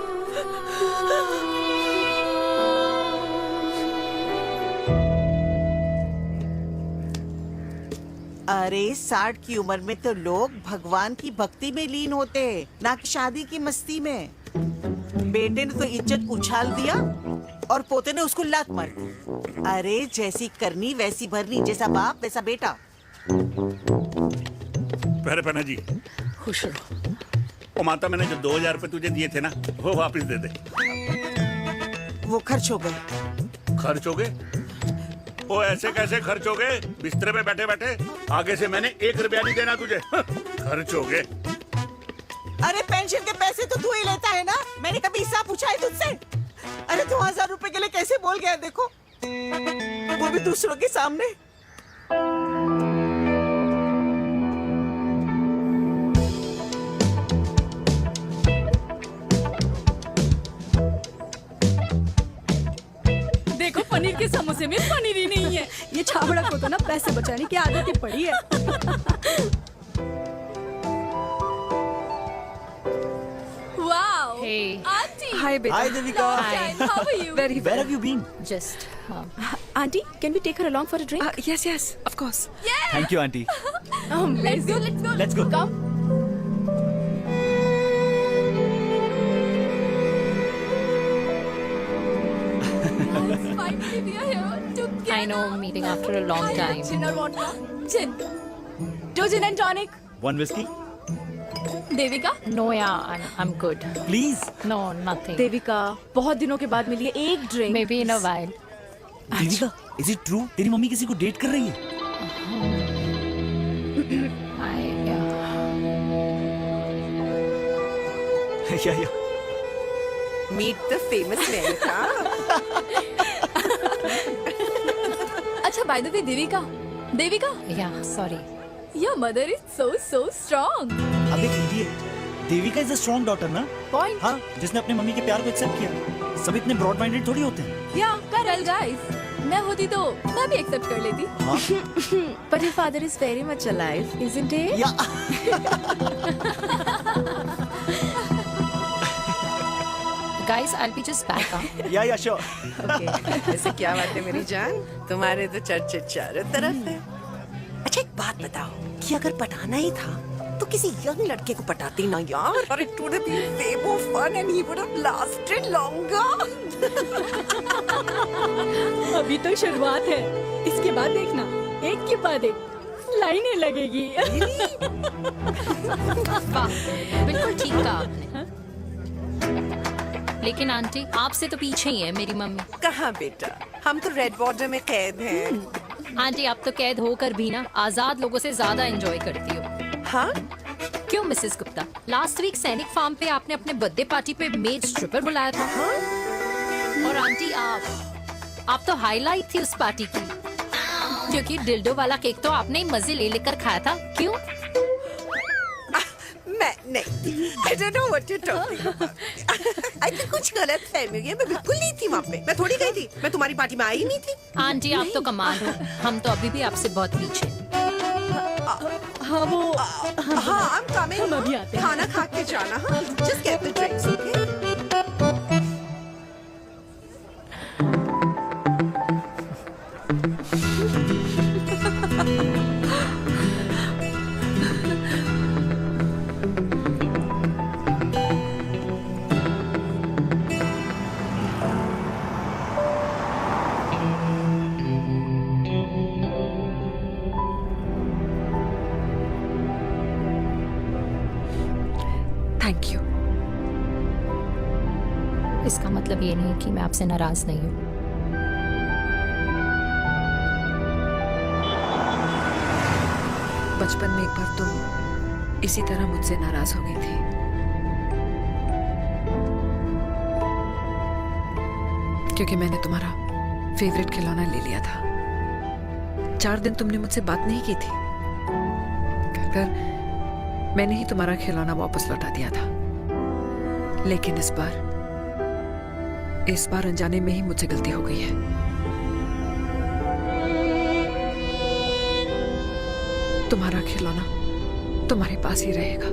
अरे 60 की उम्र में तो लोग भगवान की भक्ति में लीन होते हैं, ना कि शादी की मस्ती में। बेटे ने तो इज्जत उछाल दिया और पोते ने उसको लात मार दी। अरे जैसी करनी वैसी भरनी, जैसा बाप वैसा बेटा। पहले पन्ना जी खुश रहो। ओ माता, मैंने जो 2000 रुपए तुझे दिए थे ना, वो वापस दे दे। वो खर्च हो गए। खर्च हो गए? ओ ऐसे कैसे खर्च हो गए? बिस्तर पे बैठे बैठे। आगे से मैंने 1 रुपया नहीं देना तुझे। खर्च हो गए। अरे पेंशन के पैसे तो तू ही लेता है ना, मैंने कभी हिसाब पूछा है तुझसे? अरे 2000 रुपए के लिए कैसे बोल गया देखो, वो भी दूसरों के सामने। देखो पनीर के समोसे में पनीर ही नहीं है। ये छाबड़ा को तो ना पैसे बचाने की आदत ही पड़ी है। वाओ। Hey. आंटी। हाय बेटा। Hi Devika. How are you? Very well. Where have you been? Just Auntie, can we take her along for a drink? Yes, yes, of course. Thank you, auntie. Let's go. Let's go. Let's go. Come. Finally, we are here together. I know, meeting after a long time. Gin or vodka? Gin. 2 gin and tonic. 1 whiskey? Devika? No, yeah, I'm good. Please. No, nothing. Devika, बहुत दिनों के बाद मिली है, एक drink. Maybe in a while. Devika, is it true? तेरी mummy किसी को date कर रही है? Yeah. Meet the famous America. अच्छा, by the way, Devika? Yeah, sorry. Your mother is so strong. अब एक idiot. Devika is a strong daughter ना? Point. हाँ, जिसने अपने मम्मी के प्यार को एक्सेप्ट किया। सब इतने ब्रॉड माइंडेड थोड़ी होते हैं। Yeah, correct guys. मैं होती तो मैं भी एक्सेप्ट कर लेती। हाँ? But your father is very much alive, isn't he? Guys, I'll be just back. Yeah, sure. ऐसे क्या बात है मेरी जान, तुम्हारे तो चर्चे चारों तरफ है। अच्छा एक बात बताओ कि अगर पटाना ही था तो किसी यंग लड़के को पटाती ना यार। और it would have been way more fun and he would have lasted longer. अभी तो शुरुआत है, इसके बाद देखना एक के बाद एक लाइनें लगेगी। बिल्कुल ठीक कहा आपने। लेकिन आंटी, आपसे तो पीछे ही है मेरी मम्मी। कहाँ बेटा, हम तो रेड वाटर में कैद हैं। आंटी, आप तो कैद होकर भी ना आजाद लोगों से ज्यादा एंजॉय करती हो। हाँ? क्यों मिसेस गुप्ता, लास्ट वीक सैनिक फार्म पे आपने अपने बर्थडे पार्टी पे मेड स्ट्रिपर बुलाया था। हाँ? और आंटी आप तो हाईलाइट थी उस पार्टी की, क्योंकि डिल्डो वाला केक तो आपने ही मजे ले लेकर खाया था। क्यों? मैं नहीं, I don't know what you're talking about. I think कुछ गलत फहमी हुई है, मैं बिल्कुल नहीं थी वहाँ पे। मैं थोड़ी गई थी, मैं तुम्हारी पार्टी में आई नहीं थी। आंटी, आप तो कमाल हो, हम तो अभी भी आपसे बहुत पीछे। हाँ वो हाँ I'm coming। हम अभी आते हैं। खाना खा के जाना। हाँ just get the drinks, okay? Thank you. इसका मतलब ये नहीं कि मैं आपसे नाराज नहीं हूँ। बचपन में एक बार तुम इसी तरह मुझसे नाराज हो गई थी। क्योंकि मैंने तुम्हारा फेवरेट खिलौना ले लिया था। 4 दिन तुमने मुझसे बात नहीं की थी। कहकर मैंने ही तुम्हारा खिलौना वापस लौटा दिया था। लेकिन इस बार अनजाने में ही मुझसे गलती हो गई है। तुम्हारा खिलौना तुम्हारे पास ही रहेगा।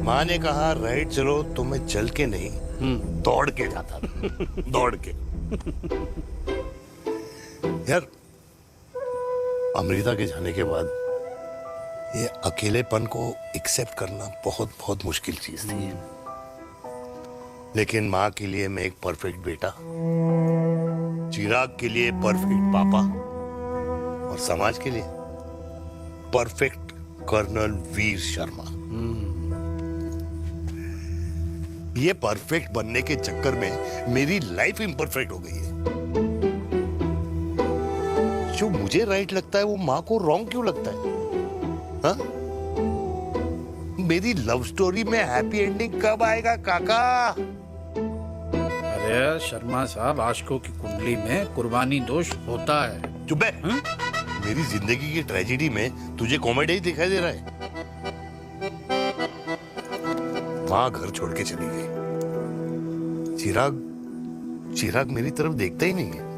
माँ ने कहा राइट चलो तो मैं चल के नहीं दौड़ के जाता था। दौड़ के। यार अमृता के जाने के बाद ये अकेलेपन को एक्सेप्ट करना बहुत बहुत मुश्किल चीज थी। लेकिन माँ के लिए मैं एक परफेक्ट बेटा, चिराग के लिए परफेक्ट पापा और समाज के लिए परफेक्ट कर्नल वीर शर्मा। ये परफेक्ट बनने के चक्कर में मेरी लाइफ इम्परफेक्ट हो गई है। जो मुझे राइट लगता है वो माँ को रॉन्ग क्यों लगता है? हाँ? मेरी लव स्टोरी में हैप्पी एंडिंग कब आएगा काका? अरे शर्मा साहब, आशिकों की कुंडली में कुर्बानी दोष होता है। चुप है। मेरी जिंदगी की ट्रेजेडी में तुझे कॉमेडी ही दिखाई दे रहा है। माँ घर छोड़ के चली गई। चिराग मेरी तरफ देखता ही नहीं है।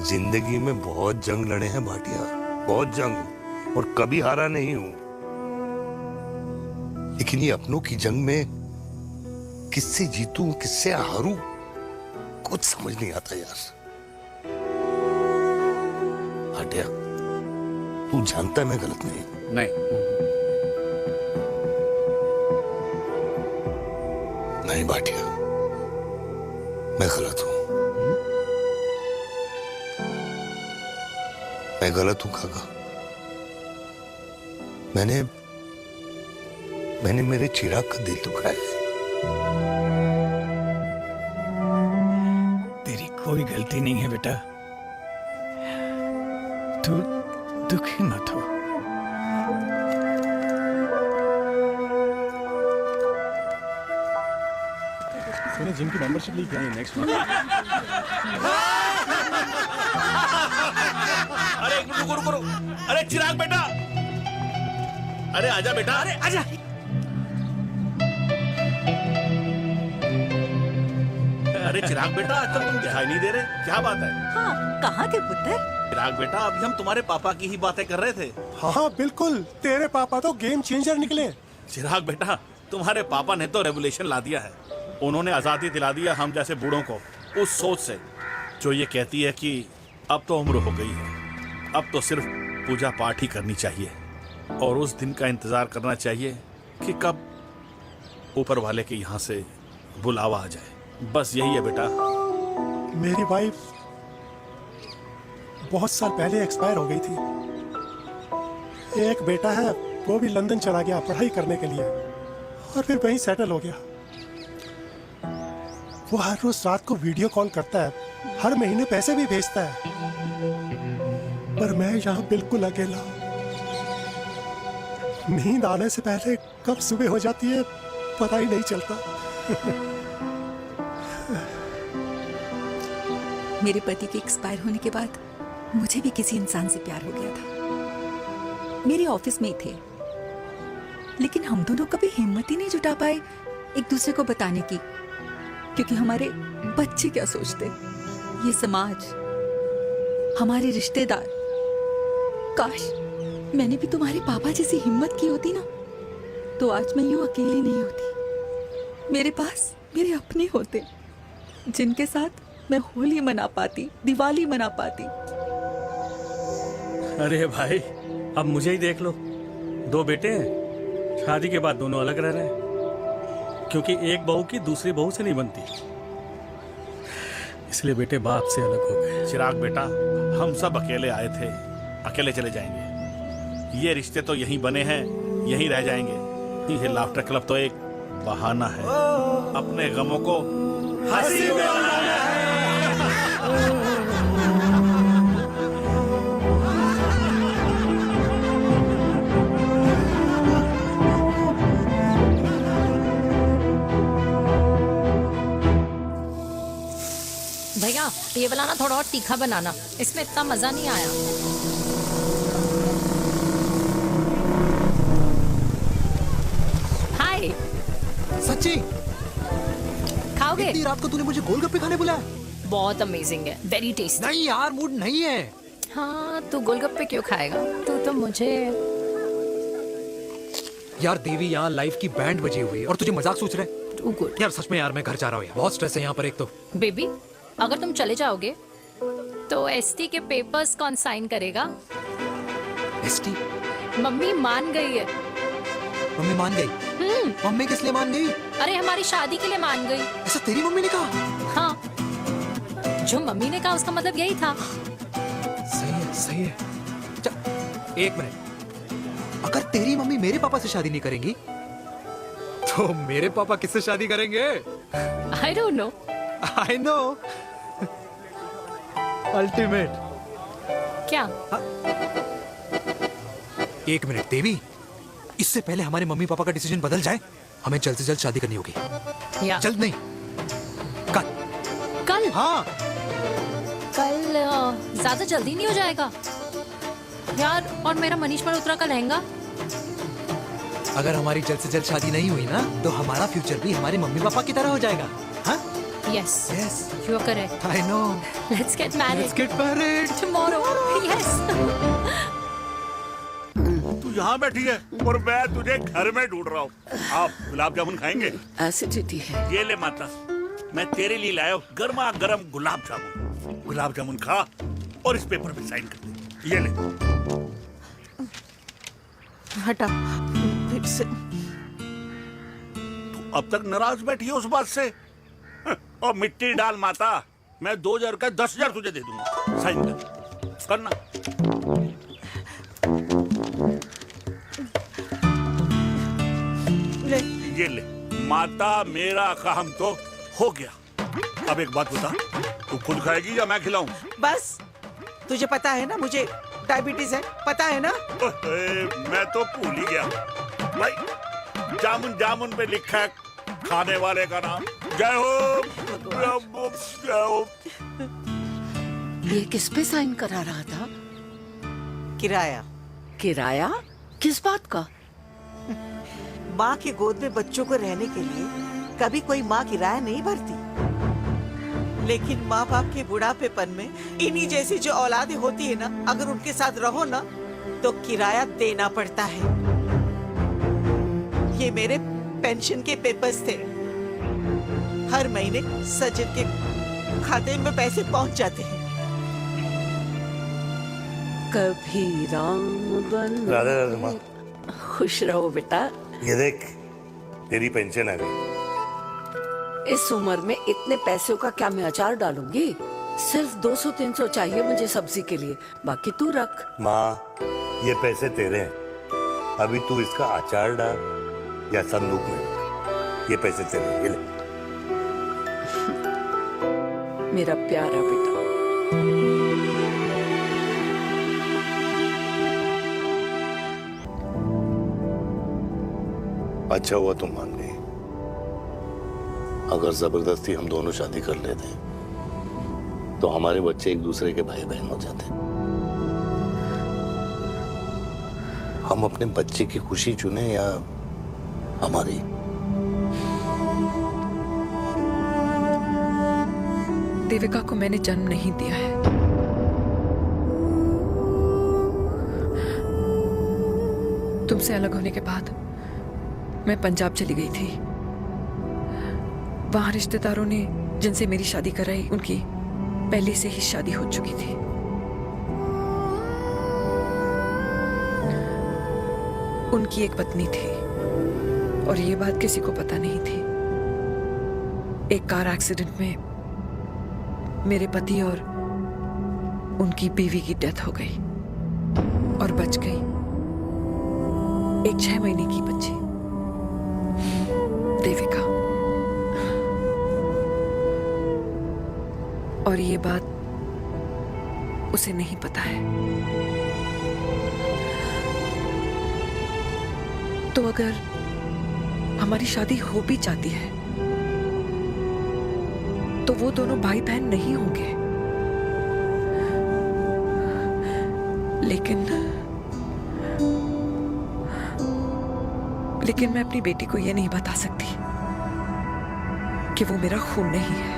जिंदगी में बहुत जंग लड़े हैं भाटिया, बहुत जंग, और कभी हारा नहीं हूं। लेकिन ये अपनों की जंग में किससे जीतूं किससे हारूं कुछ समझ नहीं आता यार। भाटिया तू जानता है मैं गलत नहीं। नहीं भाटिया, मैं गलत हूं। मैं गलत हूं काका। मैंने मेरे चिराग का दिल दुखाया है। तेरी कोई गलती नहीं है बेटा, तू दुखी मत हो। मैंने जिम की मेंबरशिप ली क्या है नेक्स्ट मंथ। अरे रुको। अरे चिराग बेटा, अरे आजा बेटा, अरे आजा। अरे चिराग बेटा, आज तक तुम दिखाई नहीं दे रहे, क्या बात है? हाँ, कहाँ थे पुत्र? चिराग बेटा, अभी हम तुम्हारे पापा की ही बातें कर रहे थे। हाँ बिल्कुल, तेरे पापा तो गेम चेंजर निकले। चिराग बेटा, तुम्हारे पापा ने तो रेवोल्यूशन ला दिया है। उन्होंने आजादी दिला दिया हम जैसे बूढ़ों को उस सोच से जो ये कहती है कि अब तो उम्र हो गई है, अब तो सिर्फ पूजा पाठ ही करनी चाहिए और उस दिन का इंतजार करना चाहिए कि कब ऊपर वाले के यहाँ से बुलावा आ जाए। बस यही है बेटा। मेरी वाइफ बहुत साल पहले एक्सपायर हो गई थी। एक बेटा है, वो भी लंदन चला गया पढ़ाई करने के लिए और फिर वहीं सेटल हो गया। वो हर रोज रात को वीडियो कॉल करता है, हर महीने पैसे भी भेजता है, पर मैं यहाँ बिल्कुल अकेला हूँ। नींद आने से पहले कब सुबह हो जाती है पता ही नहीं चलता। मेरे पति के एक्सपायर होने के बाद मुझे भी किसी इंसान से प्यार हो गया था। मेरे ऑफिस में ही थे, लेकिन हम दोनों कभी हिम्मत ही नहीं जुटा पाए एक दूसरे को बताने की, क्योंकि हमारे बच्चे क्या सोचते, ये समाज, हमारे रिश्तेदार। काश मैंने भी तुम्हारे पापा जैसी हिम्मत की होती ना, तो आज मैं यूं अकेली नहीं होती। मेरे पास मेरे अपने होते जिनके साथ मैं होली मना पाती, दिवाली मना पाती। अरे भाई, अब मुझे ही देख लो, 2 बेटे हैं, शादी के बाद दोनों अलग रह रहे हैं, क्योंकि एक बहू की दूसरी बहू से नहीं बनती, इसलिए बेटे बाप से अलग हो गए। चिराग बेटा, हम सब अकेले आए थे, अकेले चले जाएंगे। ये रिश्ते तो यहीं बने हैं, यहीं रह जाएंगे। ये लाफ्टर क्लब तो एक बहाना है अपने गमों को हंसी में बनाना है। भैया ये वाला ना थोड़ा और तीखा बनाना, इसमें इतना मजा नहीं आया। हाय सच्ची खाओगे? इतनी रात को तूने मुझे गोलगप्पे खाने बुलाया? बहुत अमेजिंग है, वेरी टेस्टी। नहीं यार, मूड नहीं है। हाँ तू गोलगप्पे क्यों खाएगा? तू तो मुझे यार देवी, यहाँ लाइफ की बैंड बजी हुई है और तुझे मजाक सोच रहे है? Too good. यार सच में यार, मैं घर जा रहा हूँ यार, बहुत स्ट्रेस है यहाँ पर। एक तो बेबी अगर तुम चले जाओगे तो एसटी के पेपर्स कौन साइन करेगा? एसटी? मम्मी मान गई है। मम्मी मान गई? मम्मी किस लिए मान गई? अरे हमारी शादी के लिए मान गई। ऐसा तेरी मम्मी ने कहा? हाँ, जो मम्मी ने कहा उसका मतलब यही था। सही है, सही है। चल एक मिनट, अगर तेरी मम्मी मेरे पापा से शादी नहीं करेंगी तो मेरे पापा किससे शादी करेंगे? I don't know. I know. Ultimate. क्या? एक मिनट देवी, इससे पहले हमारे मम्मी पापा का डिसीजन बदल जाए, हमें जल्द से जल्द शादी करनी होगी। या। जल्द नहीं, कल। कल? हाँ कल ज्यादा जल्दी नहीं हो जाएगा यार? और मेरा मनीष मल्होत्रा का लहंगा? अगर हमारी जल्द से जल्द शादी नहीं हुई ना तो हमारा फ्यूचर भी हमारे मम्मी पापा की तरह हो जाएगा। हाँ? Yes. Yes. You are correct. I know. Let's get married. Let's get married. Tomorrow. Yes. तू यहाँ बैठी है और मैं तुझे घर में ढूंढ रहा हूँ। आप गुलाब जामुन खाएंगे? एसिडिटी है। ये ले माता, मैं तेरे लिए लाया हूँ गर्मा गर्म गुलाब जामुन। गुलाब जामुन खा और इस पेपर पे साइन कर दे। ये ले। हटा फिर से। तू अब तक नाराज बैठी है उस बात से? और मिट्टी डाल माता, मैं 2000 का 10,000 तुझे दे दूंगा। साइन कर, करना। ले। ये ले माता, मेरा काम तो हो गया। अब एक बात बता, तू खुद खाएगी या मैं खिलाऊं? बस तुझे पता है ना मुझे डायबिटीज है, पता है ना? मैं तो भूल ही गया भाई। जामुन जामुन पे लिखा है खाने वाले का नाम। जय हो, जय हो। ये किस पे साइन करा रहा था? किराया। किराया? किस बात का? माँ की गोद में बच्चों को रहने के लिए कभी कोई माँ किराया नहीं भरती, लेकिन माँ बाप के बुढ़ापेपन में इन्हीं जैसी जो औलादें होती है ना, अगर उनके साथ रहो ना तो किराया देना पड़ता है। ये मेरे पेंशन के पेपर्स थे। हर महीने सचिन के खाते में पैसे पहुंच जाते हैं। कभी राम बन। राधे राधे माँ। खुश रहो बेटा। ये देख, तेरी पेंशन आ गई। इस उम्र में इतने पैसों का क्या मैं अचार डालूंगी? सिर्फ 200-300 चाहिए मुझे सब्जी के लिए, बाकी तू रख। माँ, ये पैसे तेरे हैं, अभी तू इसका अचार डाल या संदूक में रख। ये पैसे तेरे हैं, ये ले। मेरा प्यारा बेटा। अच्छा हुआ तुम मान गई। अगर जबरदस्ती हम दोनों शादी कर लेते तो हमारे बच्चे एक दूसरे के भाई बहन हो जाते। हम अपने बच्चे की खुशी चुने या हमारी? देविका को मैंने जन्म नहीं दिया है। तुमसे अलग होने के बाद मैं पंजाब चली गई थी। वहां रिश्तेदारों ने जिनसे मेरी शादी कराई, उनकी पहले से ही शादी हो चुकी थी। उनकी एक पत्नी थी और ये बात किसी को पता नहीं थी। एक कार एक्सीडेंट में मेरे पति और उनकी बीवी की डेथ हो गई और बच गई एक 6 महीने की बच्ची। देविका, और ये बात उसे नहीं पता है। तो अगर हमारी शादी हो भी जाती है तो वो दोनों भाई बहन नहीं होंगे, लेकिन मैं अपनी बेटी को ये नहीं बता सकती कि वो मेरा खून नहीं है।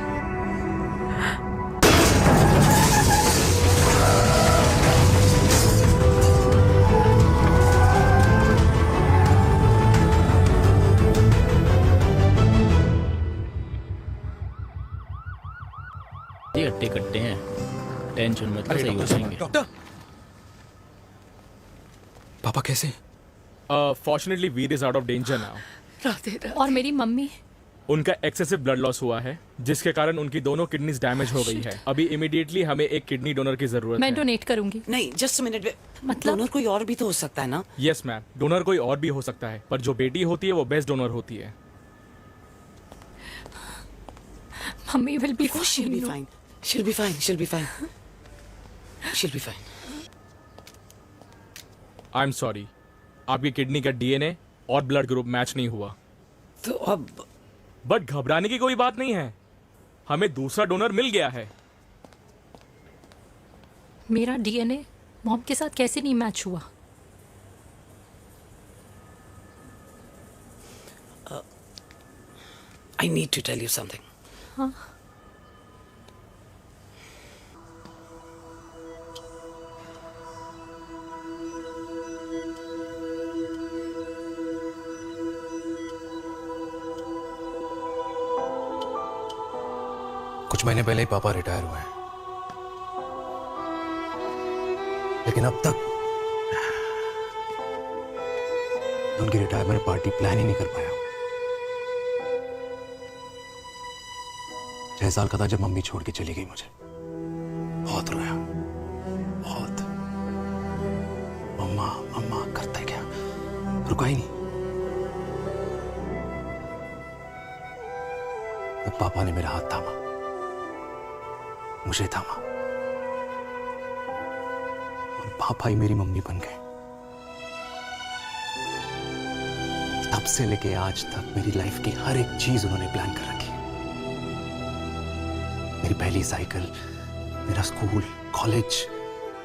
अट्टे कट्टे हैं, टेंशन मत लो, सही हो जाएंगे। डॉक्टर, पापा कैसे? Fortunately Veer is out of danger now. Radhe Radhe. और मेरी मम्मी? उनका एक्सेसिव ब्लड लॉस हुआ है, जिसके कारण उनकी दोनों किडनीज डैमेज हो गई है। अभी इमीडिएटली हमें एक किडनी डोनर की जरूरत मैं है। डोनेट करूंगी। नहीं, जस्ट मिनट। मतलब डोनर कोई और भी तो हो सकता है ना? यस मैम, डोनर कोई और भी हो सकता है, पर जो बेटी होती है वो बेस्ट डोनर होती है। Mummy will be fine. She'll be fine. She'll be fine. She'll be fine. She'll be fine. I am sorry, आपकी किडनी का डीएनए और ब्लड ग्रुप मैच नहीं हुआ। तो अब बट घबराने की कोई बात नहीं है, हमें दूसरा डोनर मिल गया है। मेरा डीएनए मॉम के साथ कैसे नहीं मैच हुआ? I need to tell you something. हाँ? कुछ महीने पहले ही पापा रिटायर हुए हैं, लेकिन अब तक मैं उनकी रिटायरमेंट पार्टी प्लान ही नहीं कर पाया। 6 साल का था जब मम्मी छोड़ के चली गई मुझे। बहुत रोया, बहुत। मम्मा मम्मा करता क्या, रुका ही नहीं। तब पापा ने मेरा हाथ थामा, मुझे थामा, और पापा ही मेरी मम्मी बन गए। तब से लेके आज तक मेरी लाइफ की हर एक चीज उन्होंने प्लान कर रखी। मेरी पहली साइकिल, मेरा school, college,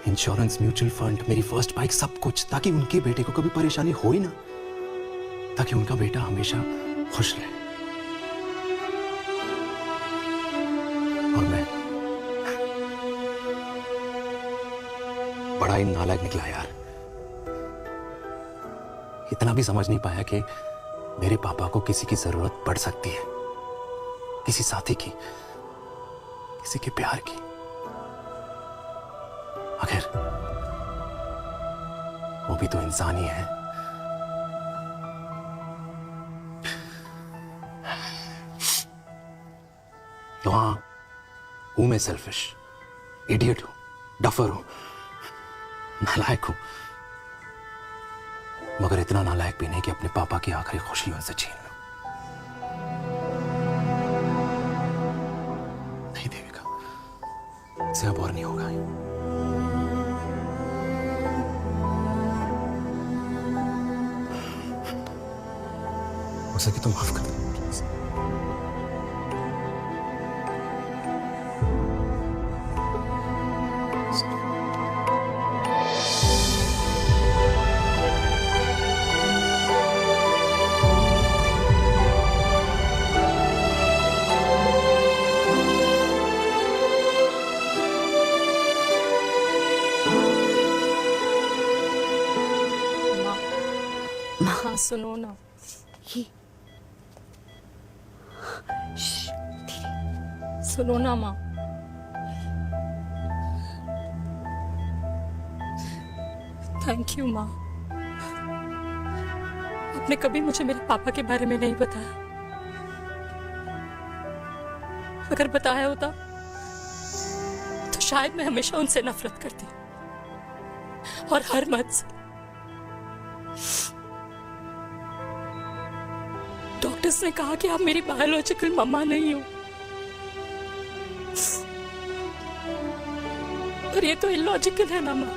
insurance, mutual fund, मेरी फर्स्ट बाइक, सब कुछ, ताकि उनके बेटे को कभी परेशानी हो ही ना, ताकि उनका बेटा हमेशा खुश रहे। और मैं बड़ा ही नालायक निकला यार। इतना भी समझ नहीं पाया कि मेरे पापा को किसी की जरूरत पड़ सकती है, किसी साथी की, किसी के प्यार की। आखिर वो भी तो इंसान ही है। तो हाँ, हूं मैं सेल्फिश, इडियट हूं, डफर हूं, नालायक हूं, मगर इतना नालायक भी नहीं कि अपने पापा की आखिरी खुशी उनसे छीन लूं। नहीं देविका, इससे अब और नहीं होगा। हो सके तो माफ कर दो प्लीज। हाँ सुनो ना, सुनो ना माँ। थैंक यू माँ, आपने कभी मुझे मेरे पापा के बारे में नहीं बताया। अगर बताया होता तो शायद मैं हमेशा उनसे नफरत करती और हर मत से। डॉक्टर्स उसने कहा कि आप मेरी बायोलॉजिकल मम्मा नहीं हो। और ये तो इलॉजिकल है ना माँ।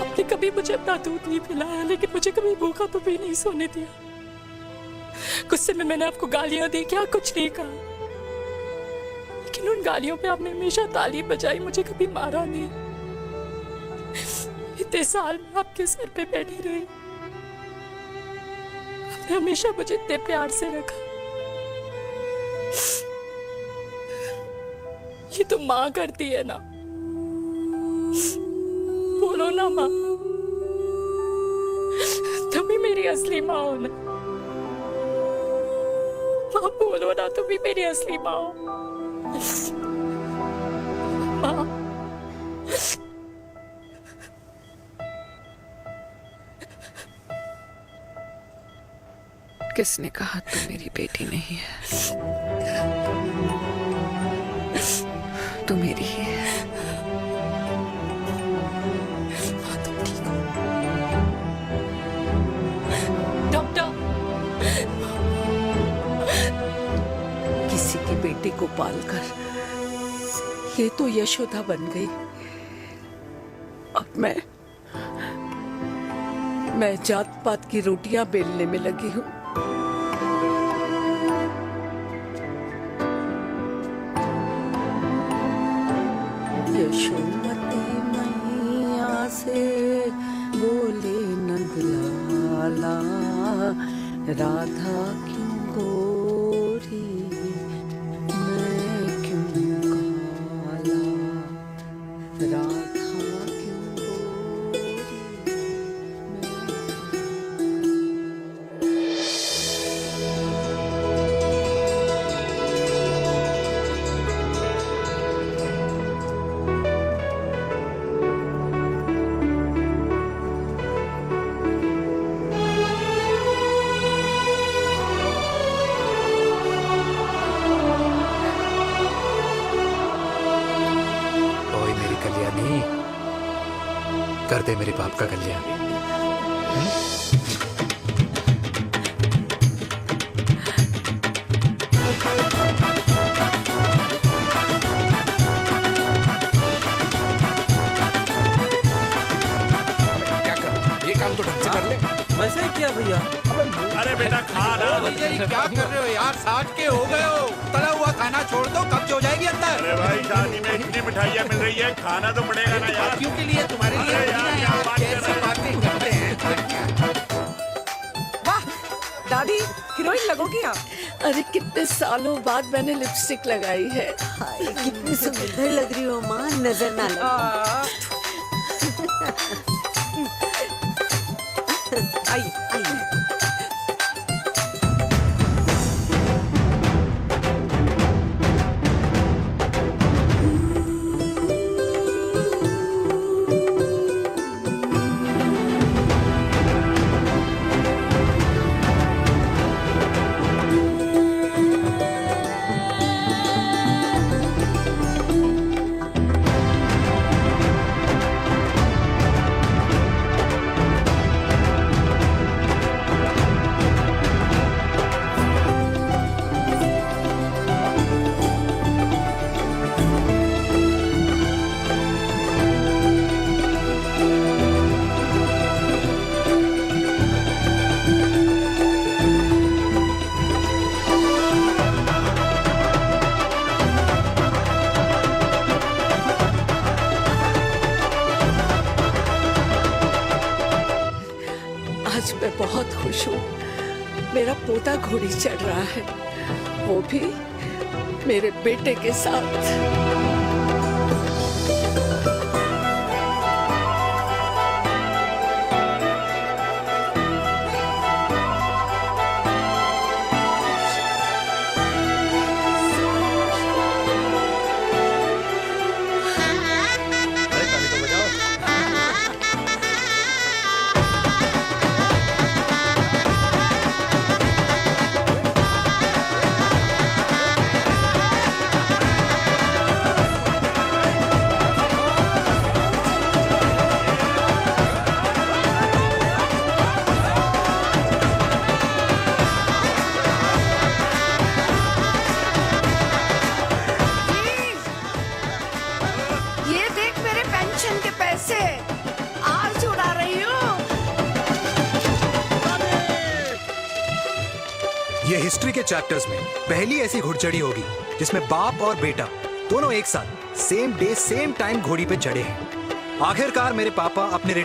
आपने कभी मुझे अपना दूध नहीं पिलाया, लेकिन मुझे कभी भूखा तो भी नहीं सोने दिया। गुस्से में मैंने आपको गालियां दी, क्या कुछ नहीं कहा, लेकिन उन गालियों पे आपने हमेशा ताली बजाई, मुझे कभी मारा नहीं। इतने साल में आपके सर पे बैठी रही, आपने हमेशा मुझे इतने प्यार से रखा। ये तो माँ करती है ना, बोलो ना माँ, तुम ही मेरी असली माँ हो ना। माँ बोलो ना, तुम ही मेरी असली माँ हो। माँ किसने कहा तू मेरी बेटी नहीं है? तू मेरी ही है। डॉक्टर, किसी की बेटी को पालकर ये तो यशोदा बन गई। अब मैं जात पात की रोटियां बेलने में लगी हूँ। यशोमती मैया से बोले नंदलाला, राधा क्यों गोरी मैं क्यों काला, राधा क्यों गोरी कर दे मेरे बाप का कल्याण। क्या कर, ये काम तो ढंग से कर ले। वैसे ही किया भैया। अरे बेटा खा ना। क्या कर रहे हो यार, 60 के हो गए हो, तला हुआ खाना छोड़ दो, कब्ज हो जाएगी अंदर। अरे भाई शादी में इतनी मिठाइयाँ मिल रही है, खाना तो पड़ेगा ना यार। क्यों के लिए तुम्हारे लिए यार कैसी बातें करते हैं। वाह दादी, हीरोइन लगोगी आप। अरे कितने सालों बाद मैंने लिपस्टिक लगाई है। हाय, कितनी सुंदर लग रही हो माँ, नजर ना लगे। आइए आइए। आज मैं बहुत खुश हूँ। मेरा पोता घोड़ी चढ़ रहा है, वो भी मेरे बेटे के साथ। ये हिस्ट्री के चैप्टर्स में पहली ऐसी घुड़चढ़ी होगी जिसमें बाप और बेटा दोनों एक साथ सेम डे सेम टाइम घोड़ी पे चढ़े हैं। आखिरकार मेरे पापा अपने